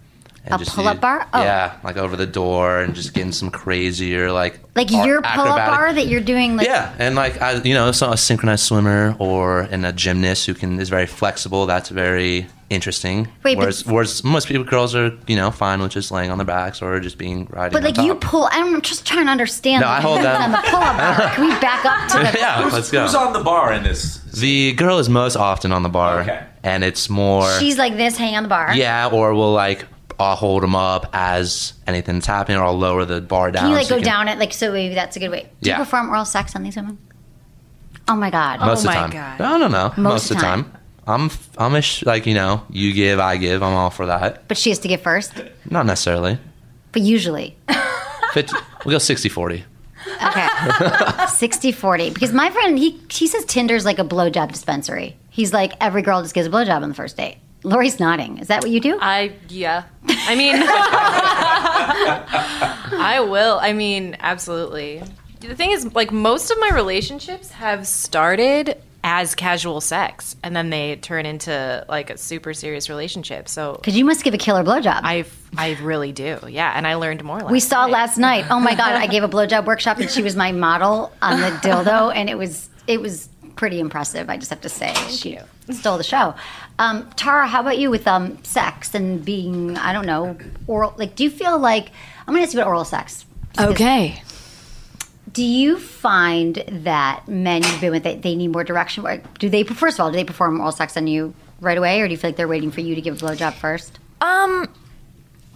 And a pull-up bar? Oh. Yeah, over the door and just getting some crazier your pull-up bar that you're doing. Yeah, and a synchronized swimmer or a gymnast who is very flexible. That's very interesting. Wait, whereas most girls are fine with just laying on their backs or just being riding. But on you top. pull. I'm just trying to understand. No, I hold that on the pull-up bar. Can we back up to the? Yeah, let's go. Who's on the bar in this? The girl is most often on the bar. Okay. And it's more. She's like this, hanging on the bar. Yeah, or we'll I'll hold them up as anything's happening, or I'll lower the bar down. Can you go down it? So maybe that's a good way. Do you perform oral sex on these women? Oh my god. Most of the time. God. No. Most of the time. I'm you give, I give. I'm all for that. But she has to give first? Not necessarily. But usually. We'll go 60-40. Okay. 60-40. Because my friend, he says Tinder's like a blowjob dispensary. He's like, every girl just gives a blowjob on the first date. Lori's nodding. Is that what you do? Yeah. I mean, I will. I mean, absolutely. The thing is, most of my relationships have started as casual sex, and then they turn into a super serious relationship. So, because you must give a killer blowjob. I really do. Yeah, and I learned more. We saw last night. Oh my god! I gave a blowjob workshop, and she was my model on the dildo, and it was pretty impressive. I just have to say, she stole the show. Tara, how about you with sex and being, I don't know, oral? Do you feel I'm going to ask you about oral sex? Okay. Do you find that men you've been with, they need more direction? Do they perform oral sex on you right away, or do you feel like they're waiting for you to give a blowjob first?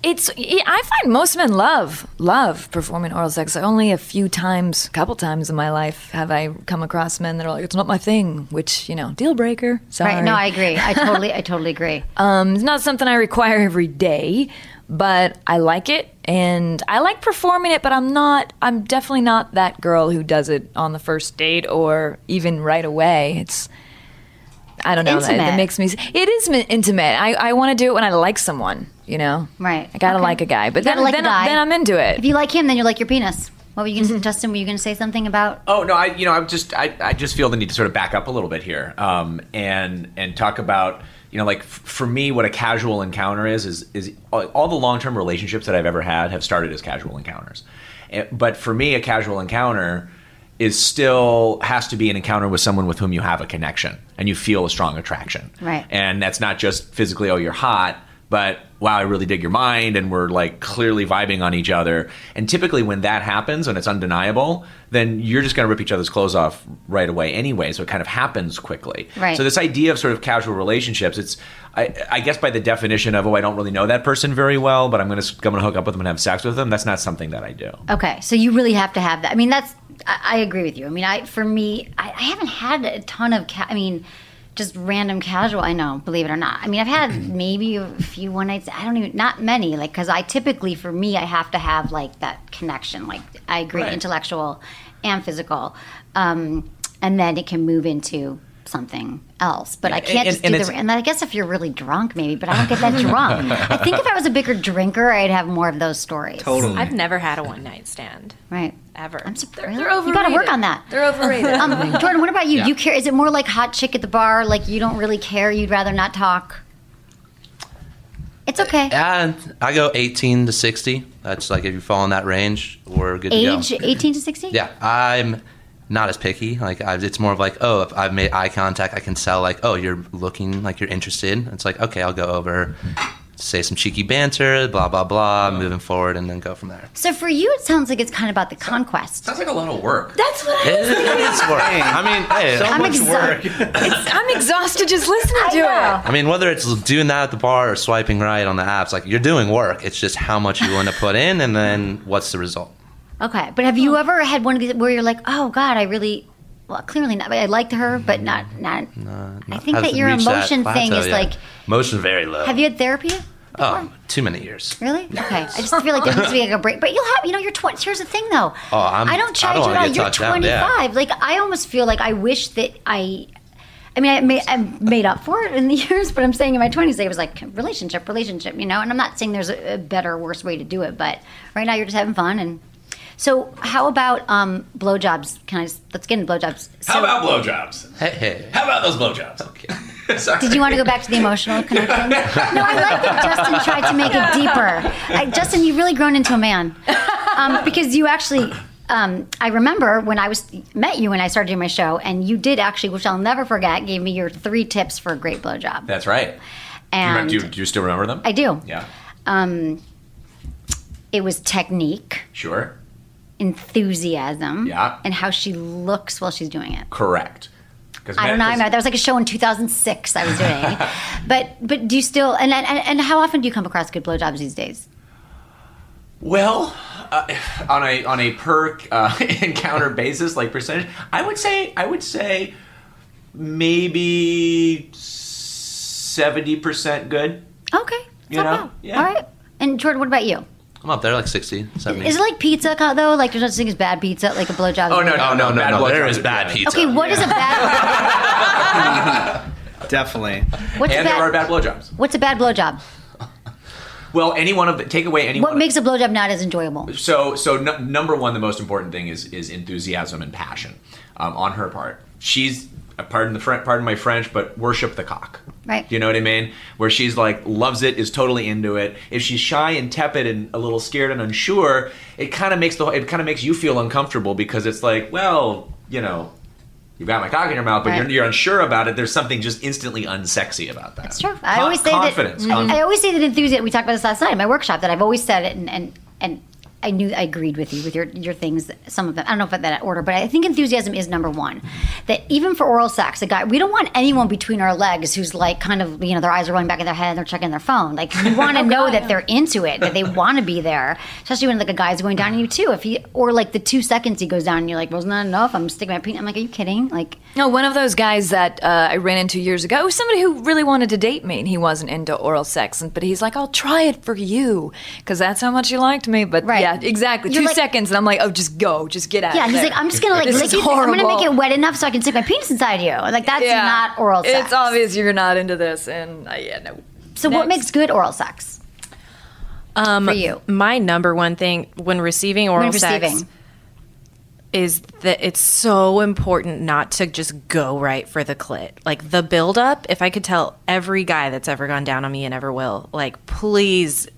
I find most men love performing oral sex. Only a couple times in my life have I come across men that are like, it's not my thing, which, deal breaker. Sorry. Right. No, I agree. I totally agree. It's not something I require every day, but I like it and I like performing it, but I'm definitely not that girl who does it on the first date or even right away. I don't know. That makes me. It is intimate. I want to do it when I like someone. Right. I gotta like a guy, but then I'm into it. If you like him, then you like your penis. What were you going to say, Justin? Were you going to say something about? Oh no, I just feel the need to sort of back up a little bit here, and talk about for me, what a casual encounter is all the long-term relationships that I've ever had have started as casual encounters, but for me, a casual encounter still has to be an encounter with someone with whom you have a connection and you feel a strong attraction. Right. And that's not just physically, oh, you're hot, but wow, I really dig your mind and we're like clearly vibing on each other. And typically when that happens, when it's undeniable, then you're just going to rip each other's clothes off right away anyway. So it kind of happens quickly. Right. So this idea of sort of casual relationships, I guess by the definition of, I don't really know that person very well, but I'm going to hook up with them and have sex with them. That's not something that I do. Okay. So you really have to have that. I mean, I agree with you. I mean, I haven't had a ton of, just random casual. I know, believe it or not. I mean, I've had maybe a few one nights. Not many. Like, because I typically, for me, I have to have like that connection. Like, I agree, right. Intellectual and physical, and then it can move into something else. But I can't just do and I guess if you're really drunk, maybe. But I don't get that drunk. I think if I was a bigger drinker, I'd have more of those stories. Totally. I've never had a one night stand. Right. Ever. They're overrated. You got to work on that. They're overrated. Jordan, what about you? Yeah. Do you care? Is it more like hot chick at the bar? Like you don't really care? You'd rather not talk? It's okay. I go 18 to 60. That's like if you fall in that range, we're good to go. Age 18 to 60? Yeah. I'm not as picky. Like it's more of like, oh, if I've made eye contact, I can tell like, oh, you're looking like you're interested. It's like, okay, I'll go over, say some cheeky banter, blah, blah, blah, moving forward, and then go from there. So for you, it sounds like it's kind of about the conquest. Sounds like a lot of work. That's what I was thinking. It is work. I mean, hey, So much work. I'm exhausted just listening to it. I mean, whether it's doing that at the bar or swiping right on the apps, like you're doing work. It's just how much you want to put in, and then what's the result. Okay, but have you ever had one of these where you're like, oh God, clearly not. I liked her, but not. I think that your emotion thing is like emotion very low. Have you had therapy? Oh, too many years. Really? Okay. I just feel like there needs to be like a break. But you'll have, you're 20. Here's the thing, though. Oh, I don't charge you at all. You're 25. Yeah. Like I almost feel like I wish that I made up for it in the years, but I'm saying in my 20s, it was like relationship, and I'm not saying there's a better or worse way to do it, but right now you're just having fun. And so how about blowjobs? Let's get into blowjobs. How about blowjobs? Hey. How about those blowjobs? Okay. Sorry. Did you want to go back to the emotional connection? No, I like that Justin tried to make it deeper. Justin, you've really grown into a man. Because you actually, I remember when I met you when I started doing my show, and you did actually, which I'll never forget, gave me your 3 tips for a great blowjob. That's right. And do you still remember them? I do. Yeah. It was technique. Sure. Enthusiasm. Yeah. And how she looks while she's doing it. Correct. I don't know. That was like a show in 2006 I was doing. But do you still and how often do you come across good blowjobs these days? Well, on a per encounter basis, like percentage, I would say maybe 70% good. Okay, you know, bad. Yeah. All right. And Jordan, what about you? I'm up there like 60, 70. Is it like pizza though? Like there's no such thing as bad pizza, like a blowjob? Oh no! There is bad pizza. Okay, what is a bad? Definitely. There are bad blowjobs. What's a bad blowjob? Well, take away any. What makes a blowjob not as enjoyable? So number one, the most important thing is enthusiasm and passion on her part. She's pardon my French, but worship the cock. Right. You know what I mean? Where she's like loves it, is totally into it. If she's shy and tepid and a little scared and unsure, it kind of makes you feel uncomfortable because it's like, well, you've got my cock in your mouth, but right. you're unsure about it. There's something just instantly unsexy about that. That's true. I always say that enthusiasm. We talked about this last night in my workshop. That I've always said it, and I knew I agreed with you with your things. Some of them, I don't know if in that order, but I think enthusiasm is number one. That even for oral sex, a guy, we don't want anyone between our legs who's like kind of, you know, their eyes are rolling back in their head and they're checking their phone. Like we want to know that they're into it, that they want to be there. Especially when like a guy's going down on you too. Or like the 2 seconds he goes down and you're like, wasn't that enough? I'm sticking my penis. I'm like, are you kidding? Like, no, one of those guys that I ran into years ago was somebody who really wanted to date me, and he wasn't into oral sex, but he's like, I'll try it for you because that's how much you liked me. But yeah, exactly. You're 2 seconds, and I'm like, oh, just go, just get out. Yeah, of he's there. like, I'm just gonna like lick you. I'm gonna make it wet enough so I can stick my penis inside you. Like that's not oral sex. It's obvious you're not into this, and no. So what makes good oral sex? For you, my number one thing when receiving oral sex is that it's so important not to just go right for the clit. Like the buildup, if I could tell every guy that's ever gone down on me and ever will, like please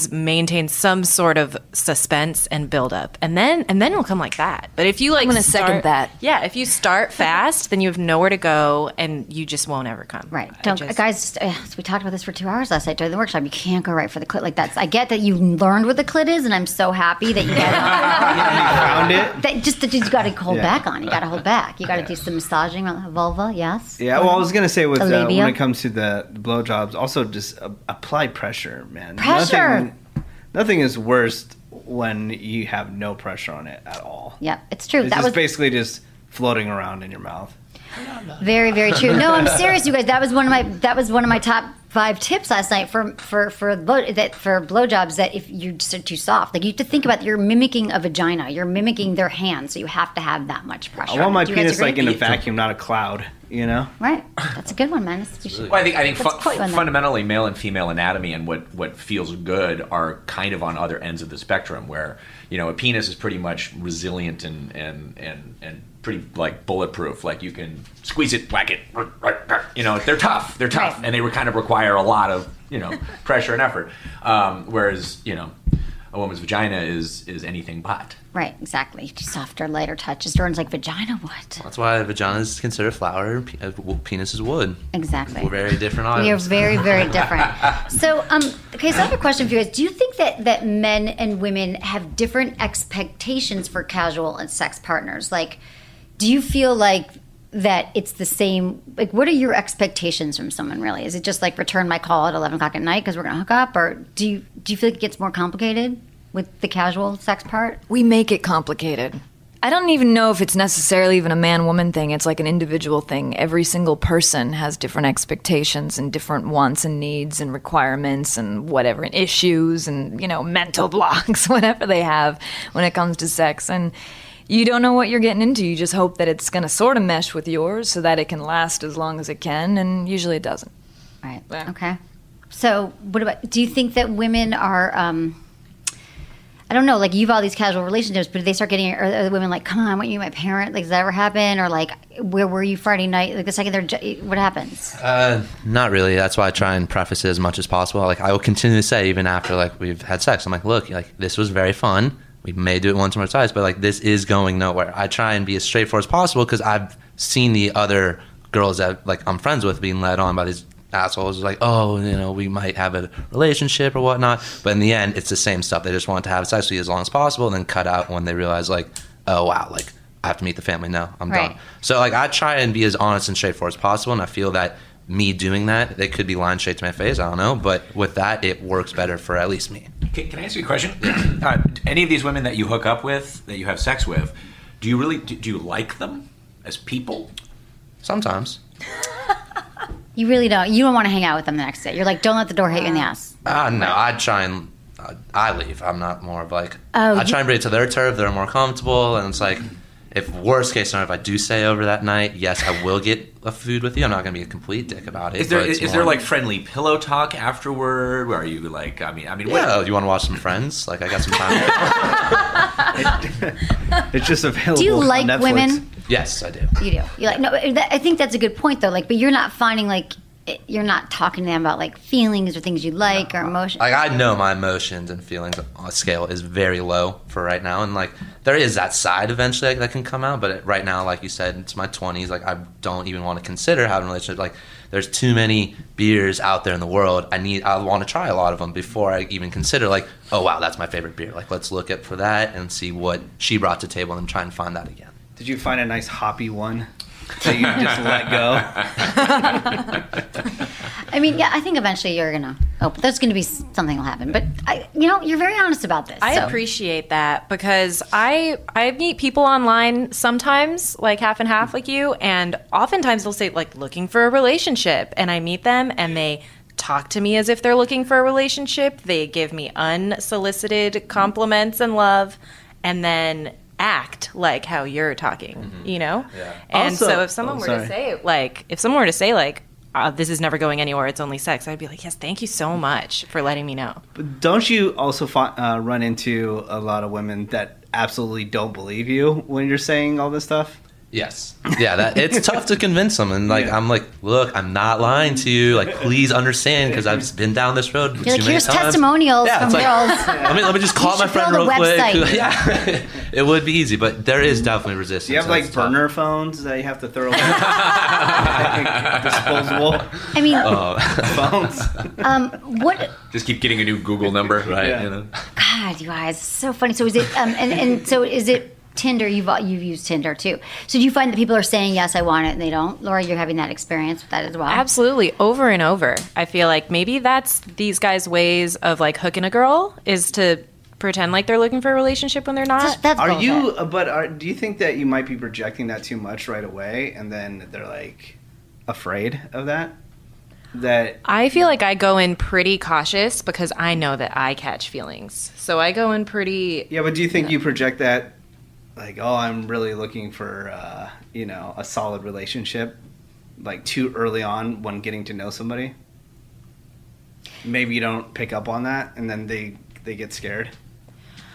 maintain some sort of suspense and buildup, and then it'll come like that. But if you like, I'm gonna second that. Yeah, if you start fast, then you have nowhere to go, and you just won't ever come. Right, guys. We talked about this for 2 hours last night during the workshop. You can't go right for the clit like that. I get that you learned what the clit is, and I'm so happy that you found it. That you got to hold back on. You got to hold back. You got to do some massaging on the vulva. Yes. Yeah. Well, I was gonna say with when it comes to the blowjobs, also just apply pressure, man. Nothing is worse when you have no pressure on it at all. Yeah, it's true. It's basically just floating around in your mouth. Very, very true. No, I'm serious, you guys. That was one of my top 5 tips last night for blowjobs. That if you're just too soft, like you have to think about, you're mimicking a vagina, you're mimicking their hand, so you have to have that much pressure. I want my penis like in a vacuum, not a cloud. You know, right? That's a good one, man. Well, I think fundamentally, male and female anatomy and what feels good are kind of on other ends of the spectrum. Where a penis is pretty much resilient and pretty like bulletproof. Like you can squeeze it, whack it. They're tough. They're tough, and they kind of require a lot of pressure and effort. Whereas a woman's vagina is anything but. Right, exactly. Softer, lighter touches. Jordan's like, vagina what? That's why vagina is considered flower, penis is wood. Exactly. We're very different items. We are very, very different. So, okay, so I have a question for you guys. Do you think that men and women have different expectations for casual and sex partners? Like, do you feel like that it's the same? Like, what are your expectations from someone, really? Is it just like return my call at 11 o'clock at night because we're going to hook up? Or do you feel like it gets more complicated with the casual sex part? We make it complicated. I don't even know if it's necessarily even a man-woman thing. It's like an individual thing. Every single person has different expectations and different wants and needs and requirements and whatever, and issues and, mental blocks, whatever they have when it comes to sex. And you don't know what you're getting into. You just hope that it's going to sort of mesh with yours so that it can last as long as it can, and usually it doesn't. Right. Yeah. Okay. So do you think that women are... I don't know, like you've all these casual relationships, but do they start getting, are the women like, come on, I want you my parent? Like, does that ever happen? Or like, where were you Friday night? Like the second what happens? Not really. That's why I try and preface it as much as possible. Like I will continue to say, even after like we've had sex, I'm like, look, like this was very fun. We may do it once more twice, but like this is going nowhere. I try and be as straightforward as possible because I've seen the other girls that like I'm friends with being led on by these assholes like, oh, we might have a relationship or whatnot, but in the end it's the same stuff. They just want to have sex with you as long as possible and then cut out when they realize like, oh wow, like I have to meet the family now, I'm done. So like I try and be as honest and straightforward as possible, and I feel that me doing that, they could be lying straight to my face, I don't know, but with that it works better for at least me. Can I ask you a question? Any of these women that you hook up with, that you have sex with, do you like them as people? Sometimes. You really don't. You don't want to hang out with them the next day. You're like, don't let the door hit you in the ass. No, I try and I leave. I'm not more of like, I try and bring it to their turf. They're more comfortable, and it's like, if worst case scenario, if I do stay over that night, yes, I will get a food with you. I'm not going to be a complete dick about it. Is there like friendly pillow talk afterward? Where are you like? I mean, yeah. Do you want to watch some Friends? Like I got some time. It's just available. Do you like on Netflix. women? Yes, I do. You do. You like? No, I think that's a good point though. Like, but you're not finding like you're not talking to them about like feelings or things you like or emotions. Like, I know my emotions and feelings on a scale is very low for right now, and like there is that side eventually that can come out, but right now, like you said, it's my 20s. Like, I don't even want to consider having a relationship. Like, there's too many beers out there in the world. I want to try a lot of them before I even consider, like, oh wow, that's my favorite beer. Like, let's look at for that and see what she brought to the table and try and find that again. Did you find a nice hoppy one that you just let go? I mean, yeah, I think eventually you're gonna. Oh, there's gonna be something will happen. But you're very honest about this. I appreciate that because I meet people online sometimes, like half and half, like you, and oftentimes they'll say like looking for a relationship, and I meet them and they talk to me as if they're looking for a relationship. They give me unsolicited compliments and love, and then act like how you're talking, you know? Yeah. And Also- so if someone were to say like, this is never going anywhere, it's only sex, I'd be like, yes, thank you so much for letting me know. But don't you also run into a lot of women that absolutely don't believe you when you're saying all this stuff? Yes. Yeah, it's tough to convince them. And, like, I'm like, look, I'm not lying to you. Like, please understand, because I've been down this road too many here's times. testimonials from like, girls. Let me just call my friend real build a quick. website. Yeah. It would be easy, but there is definitely resistance. Do you have, so like, it's tough. burner phones that you have to throw away? Disposable I mean, phones? what? Just keep getting a new Google number, right? Yeah. You know? God, you guys, it's so funny. So is it? And so is it? Tinder, you've used Tinder too. So do you find that people are saying yes, I want it, and they don't? Laura, you're having that experience with that as well. Absolutely, over and over. I feel like maybe that's these guys' ways of like hooking a girl is to pretend like they're looking for a relationship when they're not. That's Are bullshit. you? Do you think that you might be projecting that too much right away, and then they're like afraid of that? That I feel like I go in pretty cautious because I know that I catch feelings. So I go in pretty. Yeah, but do you think you project that? Like, oh, I'm really looking for, a solid relationship, like too early on when getting to know somebody. Maybe you don't pick up on that, and then they get scared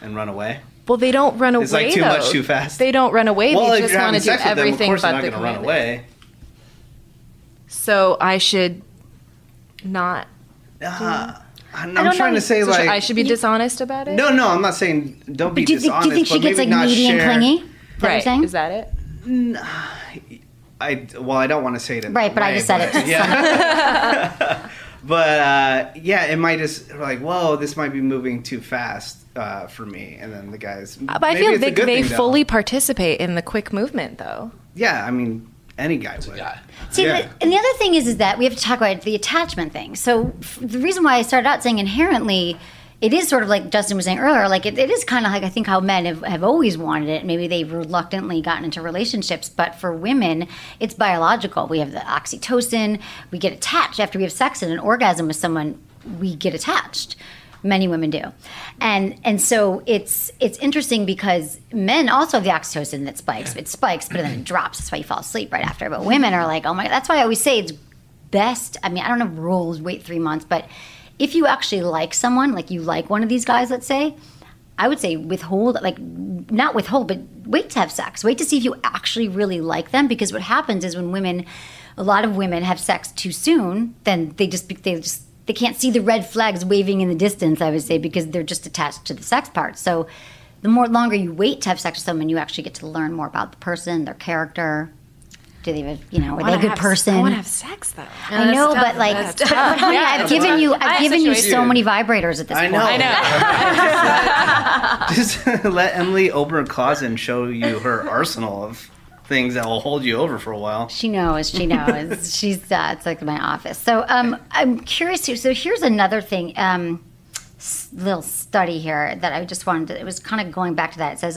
and run away. Well, they don't run away. It's like too though. much too fast. They don't run away. Well, they if just you're want having to do sex with them, everything of course but they're the not going to run commandment. away. So I should not. I'm trying to say So like I should be dishonest about it. No, I'm not saying don't be But do you dishonest. think she but gets maybe like not needy and share- clingy? Is that what you're Right? saying? Is that it? I don't want to say it in Right, that but I way, just said it. Just Yeah. But it might just like, whoa, this might be moving too fast for me. And then the guys. But I maybe feel it's a good they thing, though. fully participate in the quick movement, though. Yeah, I mean, any guy would. Yeah. See, Yeah. and the other thing is that we have to talk about the attachment thing. So the reason why I started out saying inherently, it is sort of like Justin was saying earlier, like it is kind of like I think how men have always wanted it. Maybe they've reluctantly gotten into relationships, but for women, it's biological. We have the oxytocin. We get attached after we have sex and an orgasm with someone. We get attached. Many women do, and so it's interesting because men also have the oxytocin that spikes. It spikes, but then it drops. That's why you fall asleep right after. But women are like, oh my. That's why I always say it's best. I mean, I don't have rules. Wait 3 months, but if you actually like someone, like you like one of these guys, let's say, I would say withhold, like not withhold, but wait to have sex. Wait to see if you actually really like them, because what happens is when a lot of women have sex too soon, then they can't see the red flags waving in the distance, I would say, because they're just attached to the sex part. So the longer you wait to have sex with someone, you actually get to learn more about the person, their character. Do they, are they a good person? I want to have sex, though. I know, but like, but honey, I've given you so many vibrators at this point. I know. Just let Emily open her closet and show you her arsenal of things that will hold you over for a while. She knows. She's it's like my office. So I'm curious too. So here's another thing, little study here that I just wanted to, it was kind of going back to that. It says,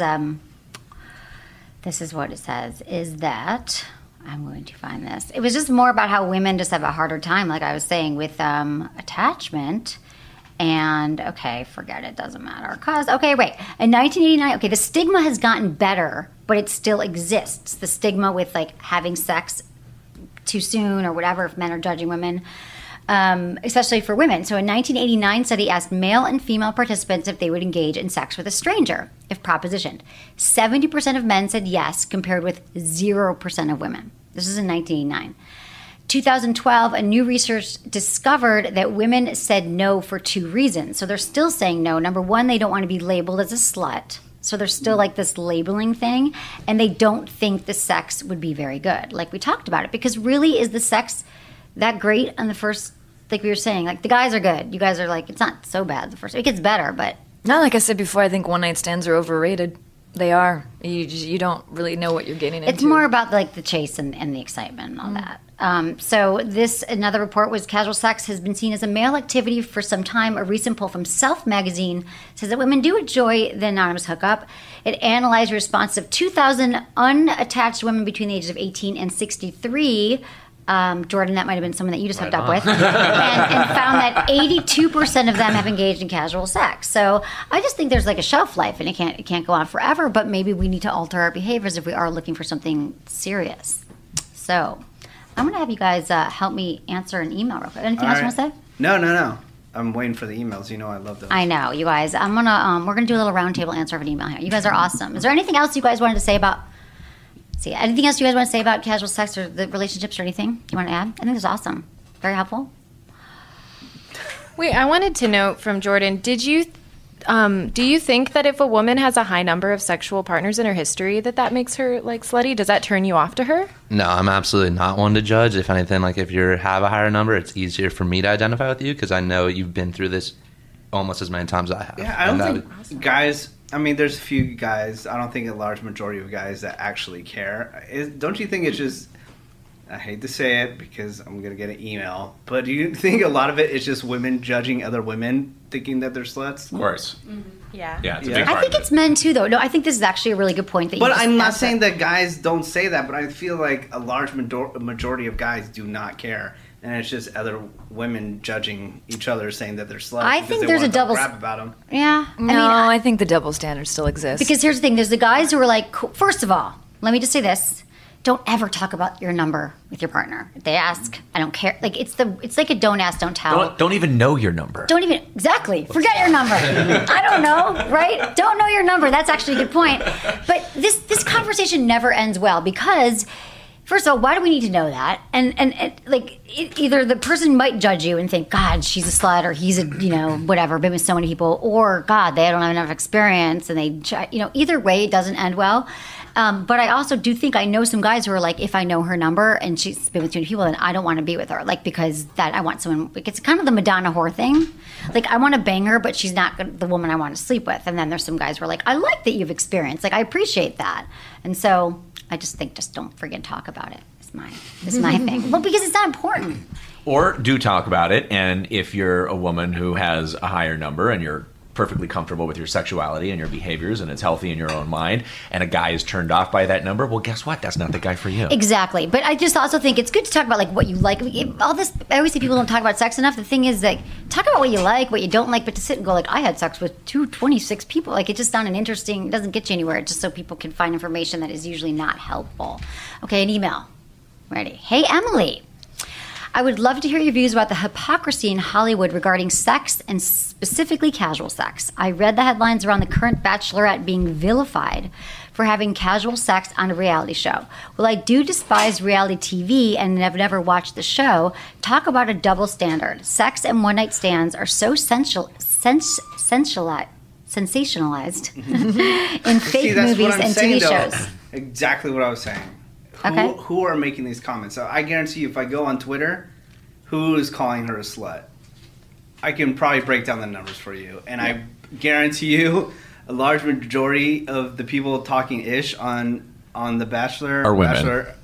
this is what it says, is that, I'm going to find this. It was just more about how women just have a harder time, like I was saying, with attachment. And, okay, forget it, doesn't matter. Okay, wait. In 1989, the stigma has gotten better, but it still exists. The stigma with, like, having sex too soon or whatever, if men are judging women, especially for women. So a 1989 study asked male and female participants if they would engage in sex with a stranger, if propositioned. 70% of men said yes, compared with 0% of women. This is in 1989. 2012, a new research discovered that women said no for 2 reasons. So they're still saying no. Number one, they don't want to be labeled as a slut. So there's still like this labeling thing. And they don't think the sex would be very good. Like we talked about it. Because really, is the sex that great on the first, like we were saying? Like the guys are good. You guys are like, it's not so bad the first. It gets better, but. No, like I said before, I think one-night stands are overrated. They are. You don't really know what you're getting into. It's more about like the chase and the excitement and all that. So another report was casual sex has been seen as a male activity for some time. A recent poll from Self magazine says that women do enjoy the anonymous hookup. It analyzed the response of 2,000 unattached women between the ages of 18 and 63. Jordan, that might have been someone that you just hooked up with, and found that 82% of them have engaged in casual sex. So I just think there's like a shelf life, and it can't go on forever. But maybe we need to alter our behaviors if we are looking for something serious. So I'm going to have you guys help me answer an email real quick. Anything else you want to say? No. I'm waiting for the emails. You know I love those. I know, you guys. We're gonna do a little roundtable answer of an email here. You guys are awesome. Is there anything else you guys wanted to say about? See, anything else you guys want to say about casual sex or the relationships or anything you want to add? I think it's awesome. Very helpful. Wait, I wanted to know from Jordan, do you think that if a woman has a high number of sexual partners in her history that makes her like slutty? Does that turn you off to her? No, I'm absolutely not one to judge. If anything, like if you have a higher number, it's easier for me to identify with you because I know you've been through this almost as many times as I have. Yeah, I don't think guys... I mean, there's a few guys. I don't think a large majority of guys that actually care. Don't you think it's just... I hate to say it because I'm going to get an email. But do you think a lot of it is just women judging other women thinking that they're sluts? Of course. Mm-hmm. Yeah. Yeah, it's a big part I think it's men too, though. No, I think this is actually a really good point. That but you just I'm not saying that guys don't say that, but I feel like a large majority of guys do not care. And it's just other women judging each other saying that they're sluts. I think there's a double... crap about them. Yeah. I think the double standard still exists. Because here's the thing. There's the guys who are like, first of all, let me just say this. Don't ever talk about your number with your partner. If they ask, I don't care. Like it's like a don't ask, don't tell. Don't even know your number. Exactly. Forget your number. I don't know, right? Don't know your number. That's actually a good point. But this conversation never ends well because... First of all, why do we need to know that? And either the person might judge you and think, God, she's a slut, or he's a, whatever, been with so many people, or God, they don't have enough experience, and either way, it doesn't end well. But I also do think I know some guys who are like, if I know her number and she's been with too many people, then I don't want to be with her, because that I want someone. Like, it's kind of the Madonna whore thing. Like, I want to bang her, but she's not the woman I want to sleep with. And then there's some guys who are like, I like that you've experienced. Like, I appreciate that. And so I just think don't friggin' talk about it. It's my thing. Well, because it's not important. Or do talk about it, and if you're a woman who has a higher number and you're perfectly comfortable with your sexuality and your behaviors and it's healthy in your own mind, and a guy is turned off by that number, well, guess what? That's not the guy for you. Exactly. But I just also think it's good to talk about like what you like. All this, I always say people don't talk about sex enough. The thing is, like, talk about what you like, what you don't like, but to sit and go like, I had sex with 26 people, like, it's just not it doesn't get you anywhere. It's just so people can find information that is usually not helpful. Okay, an email. Ready. Hey, Emily. I would love to hear your views about the hypocrisy in Hollywood regarding sex and specifically casual sex. I read the headlines around the current Bachelorette being vilified for having casual sex on a reality show. While I do despise reality TV and have never watched the show, talk about a double standard. Sex and one-night stands are so sensationalized in fake movies and TV shows. Exactly what I was saying. Who are making these comments? So I guarantee you, if I go on Twitter, who is calling her a slut? I can probably break down the numbers for you. And I guarantee you, a large majority of the people talking ish on The Bachelor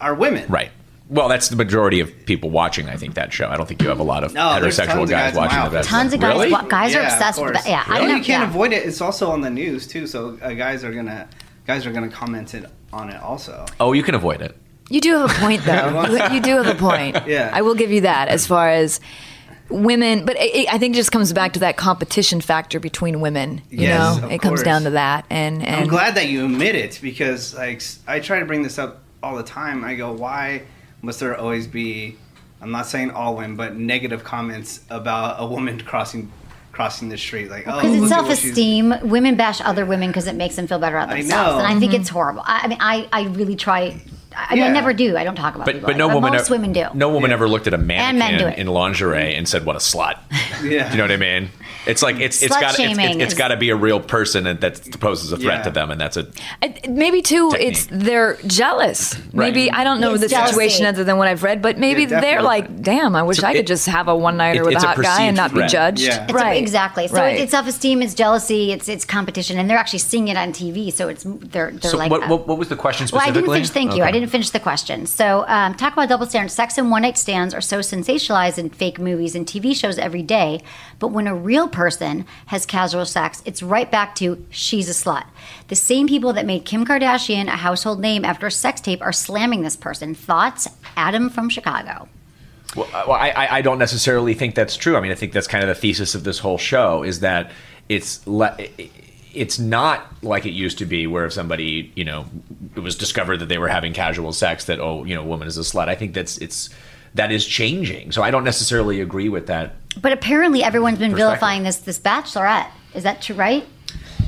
are women. Right. Well, that's the majority of people watching, I think, that show. I don't think you have a lot of heterosexual guys watching The Bachelor. Tons of guys. Really? Guys are obsessed with that. Yeah, really? You can't avoid it. It's also on the news, too. So guys are gonna comment on it also. Oh, you can avoid it. You do have a point, though. You do have a point. Yeah. I will give you that as far as women. But I think it just comes back to that competition factor between women. It comes down to that. And I'm glad that you admit it, because I try to bring this up all the time. I go, why must there always be, I'm not saying all women, but negative comments about a woman crossing the street? Like, because it's self-esteem. Women bash other women because it makes them feel better about themselves. And I think it's horrible. I mean, I really try I mean, I never do. I don't talk about people. But no woman, most women do. No woman ever looked at a And men do mannequin it. in lingerie and said, "What a slut." Yeah. Do you know what I mean? It's like it's got to be a real person that poses a threat to them, and that's it. Maybe too, it's they're jealous. Maybe I don't know the situation other than what I've read, but maybe they're like, "Damn, I wish I could just have a one nighter with a hot guy and not be judged." Yeah. Right, exactly. So it's self-esteem, it's jealousy, it's competition, and they're actually seeing it on TV. So it's they're So like. what was the question specifically? Well, I didn't finish. Thank you. I didn't finish the question. So talk about double standards. Sex and one-night stands are so sensationalized in fake movies and TV shows every day, but when a real person has casual sex, it's right back to she's a slut. The same people that made Kim Kardashian a household name after a sex tape are slamming this person. Thoughts? Adam from Chicago. Well, I don't necessarily think that's true. I mean, I think that's kind of the thesis of this whole show is that it's not like it used to be where if somebody, it was discovered that they were having casual sex that, a woman is a slut. I think that is changing. So I don't necessarily agree with that. But apparently everyone's been vilifying this Bachelorette. Is that true, right?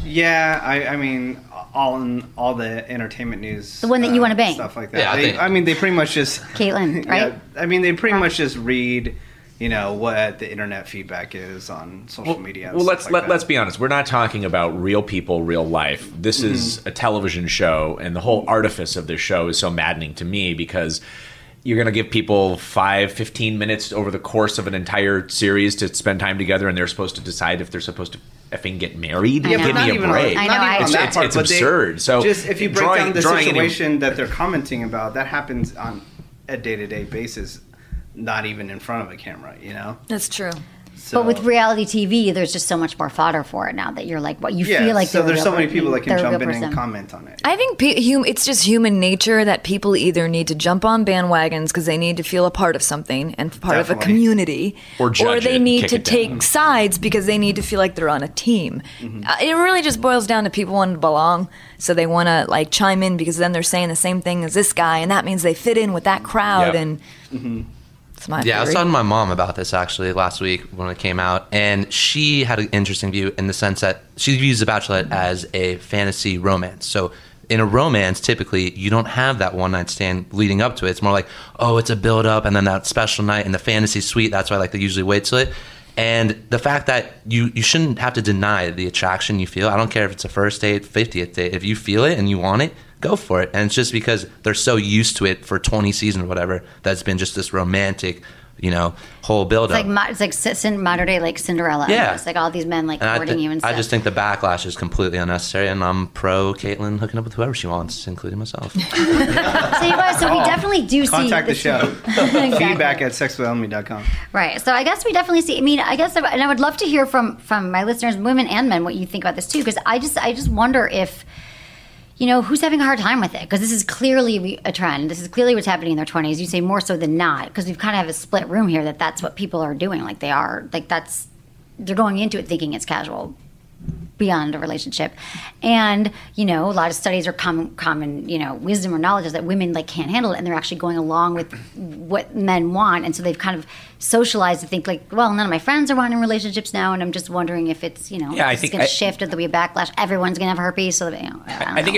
Yeah, I mean, all the entertainment news. The one that you want to bang. Stuff like that. Yeah, they pretty much just... Caitlyn, right? Yeah, I mean, they pretty much just read... what the internet feedback is on social media. Well, let's be honest. We're not talking about real people, real life. This is a television show, and the whole artifice of this show is so maddening to me because you're going to give people 15 minutes over the course of an entire series to spend time together, and they're supposed to decide if they're supposed to effing get married. Yeah, give me a break. It's absurd. So just if you break down the situation that they're commenting about, that happens on a day-to-day basis. Not even in front of a camera, That's true. So, but with reality TV, there's just so much more fodder for it now that you're like, you feel like so there's so many people that can jump in person. and comment on it. I think it's just human nature that people either need to jump on bandwagons because they need to feel a part of something and part of a community, or they need to take sides because they need to feel like they're on a team. It really just boils down to people wanting to belong, so they want to chime in because then they're saying the same thing as this guy, and that means they fit in with that crowd. Yep. And I was talking to my mom about this actually last week when it came out, and she had an interesting view in the sense that she views The Bachelorette as a fantasy romance. So in a romance, typically, you don't have that one-night stand leading up to it. It's more like, it's a build-up, and then that special night, and the fantasy suite. That's why they usually wait till it. And the fact that you shouldn't have to deny the attraction you feel. I don't care if it's a first date, 50th date. If you feel it and you want it, go for it. And it's just because they're so used to it for 20 seasons or whatever that's been just this romantic, whole build-up. It's like modern day Cinderella. Yeah. It's like all these men courting you and stuff. I just think the backlash is completely unnecessary, and I'm pro Caitlyn hooking up with whoever she wants, including myself. So you guys, we definitely do contact see... the show. Exactly. Feedback at sexwithelmy.com. Right. So I guess we definitely see... and I would love to hear from my listeners, women and men, what you think about this too, because I just wonder if... who's having a hard time with it? Because this is clearly a trend. This is clearly what's happening in their 20s. You say more so than not, because we've kind of have a split room here that's what people are doing. They're going into it thinking it's casual beyond a relationship. And, a lot of studies are common, wisdom or knowledge is that women can't handle it, and they're actually going along with what men want. And so they've kind of socialized to think none of my friends are wanting relationships now, and I'm just wondering if it's, it's going to shift or there'll be a backlash. Everyone's going to have herpes. So I think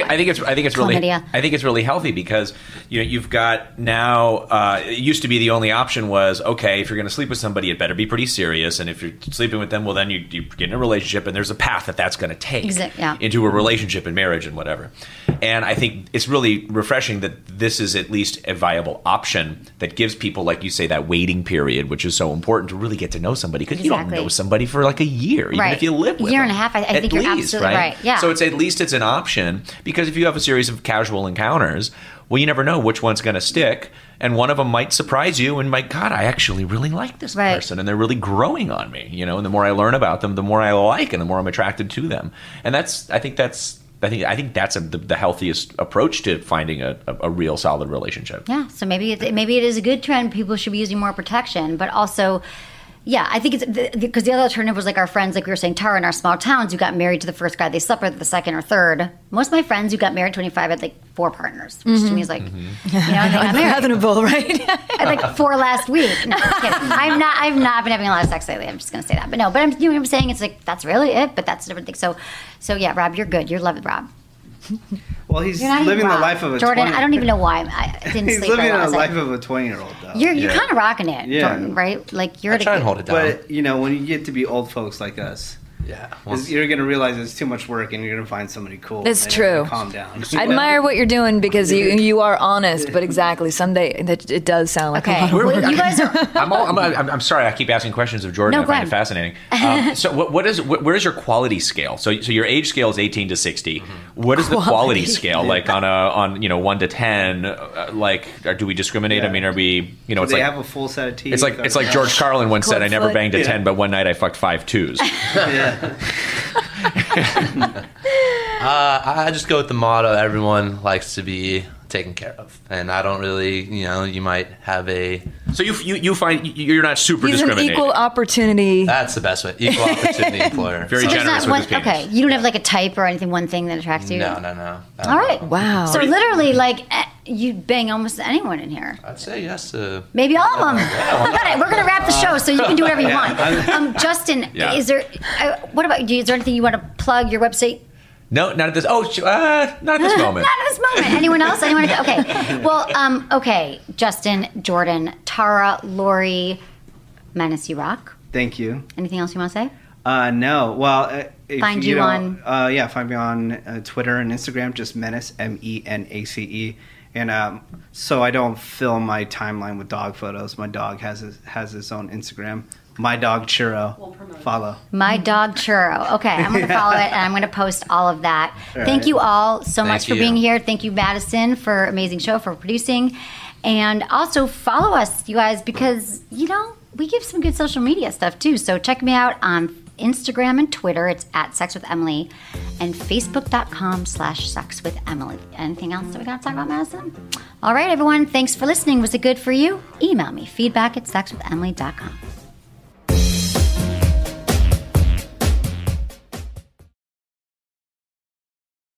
it's really healthy because, you've got now, it used to be the only option was, okay, if you're going to sleep with somebody, it better be pretty serious. And if you're sleeping with them, well, then you get in a relationship, and there's a path that's going to take into a relationship and marriage and whatever. And I think it's really refreshing that this is at least a viable option that gives people, like you say, that waiting period, which is so important to really get to know somebody, because you don't know somebody for a year, even if you live with a year them. and a half. I think you're absolutely right. Yeah. So at least it's an option, because if you have a series of casual encounters, well, you never know which one's going to stick, and one of them might surprise you, and God, I actually really like this person, and they're really growing on me, and the more I learn about them, the more I like, and the more I'm attracted to them. And I think that's the healthiest approach to finding a real solid relationship. Yeah. So maybe it is a good trend. People should be using more protection, but also. Yeah, I think it's because the other alternative was our friends, we were saying, Tara, in our small towns who got married to the first guy they slept with, the second or third. Most of my friends who got married at 25 had 4 partners, which to me is they got married. Unfathomable, right? I had 4 last week. No, I'm kidding. I've not been having a lot of sex lately. I'm just going to say that. But I'm saying it's that's really it, but that's a different thing. So yeah, Rob, you're good. You're loved, Rob. Well, he's You're not even living the wrong. life of a Jordan, 20. I don't even know why I didn't He's sleep. living right the last life night. of a 20-year-old, though. You're kind of rocking it, Yeah. Jordan, right? Like you're I try and hold it down. But, you know, when you get to be old folks like us, yeah, you're going to realize it's too much work and you're going to find somebody cool. It's and then you're true. gonna calm down. I admire what you're doing because you are honest, but exactly someday it does sound like a lot of work. Well, you guys are. I'm sorry. I keep asking questions of Jordan. No, I find go it fascinating. So, where is your quality scale? So your age scale is 18 to 60. What is the quality scale like on 1 to 10? Do we discriminate? Yeah. I mean, are we? You know, Do it's they like have a full set of teeth. it's like George Carlin once said, "I never banged a 10, but one night I fucked 5 2s." I just go with the motto: everyone likes to be taken care of, and I don't really, you might have a. So you find you're not super He's an discriminating. equal opportunity. That's the best way. Equal opportunity employer. Very So there's generous not with his penis. Okay, you don't have like a type or anything, one thing that attracts you? No. All right. Wow. So literally, like, you bang almost anyone in here. I'd say yes to. Maybe all of them. We're going to wrap the show, so you can do whatever you want. Justin, Yeah. is there? What about you? Is there anything you want to plug? Your website? No, not at this. Oh, not at this moment. Not at this moment. Anyone else? Okay. Well, okay. Justin, Jordan, Tara, Lori, Menace Rock. Thank you. Anything else you want to say? No. Well, if Find you don't- find me on Twitter and Instagram, just Menace, MENACE. And so I don't fill my timeline with dog photos. My dog has his own Instagram. My dog Churro. Follow. My dog Churro. Okay, I'm going to follow it, and I'm going to post all of that. Thank you all so much for being here. Thank you, Madison, for amazing show, for producing. And also follow us, you guys, because, we give some good social media stuff, too. So check me out on Instagram and Twitter. It's @SexWithEmily. And Facebook.com/SexWithEmily. Anything else that we got to talk about, Madison? All right, everyone. Thanks for listening. Was it good for you? Email me. Feedback@SexWithEmily.com.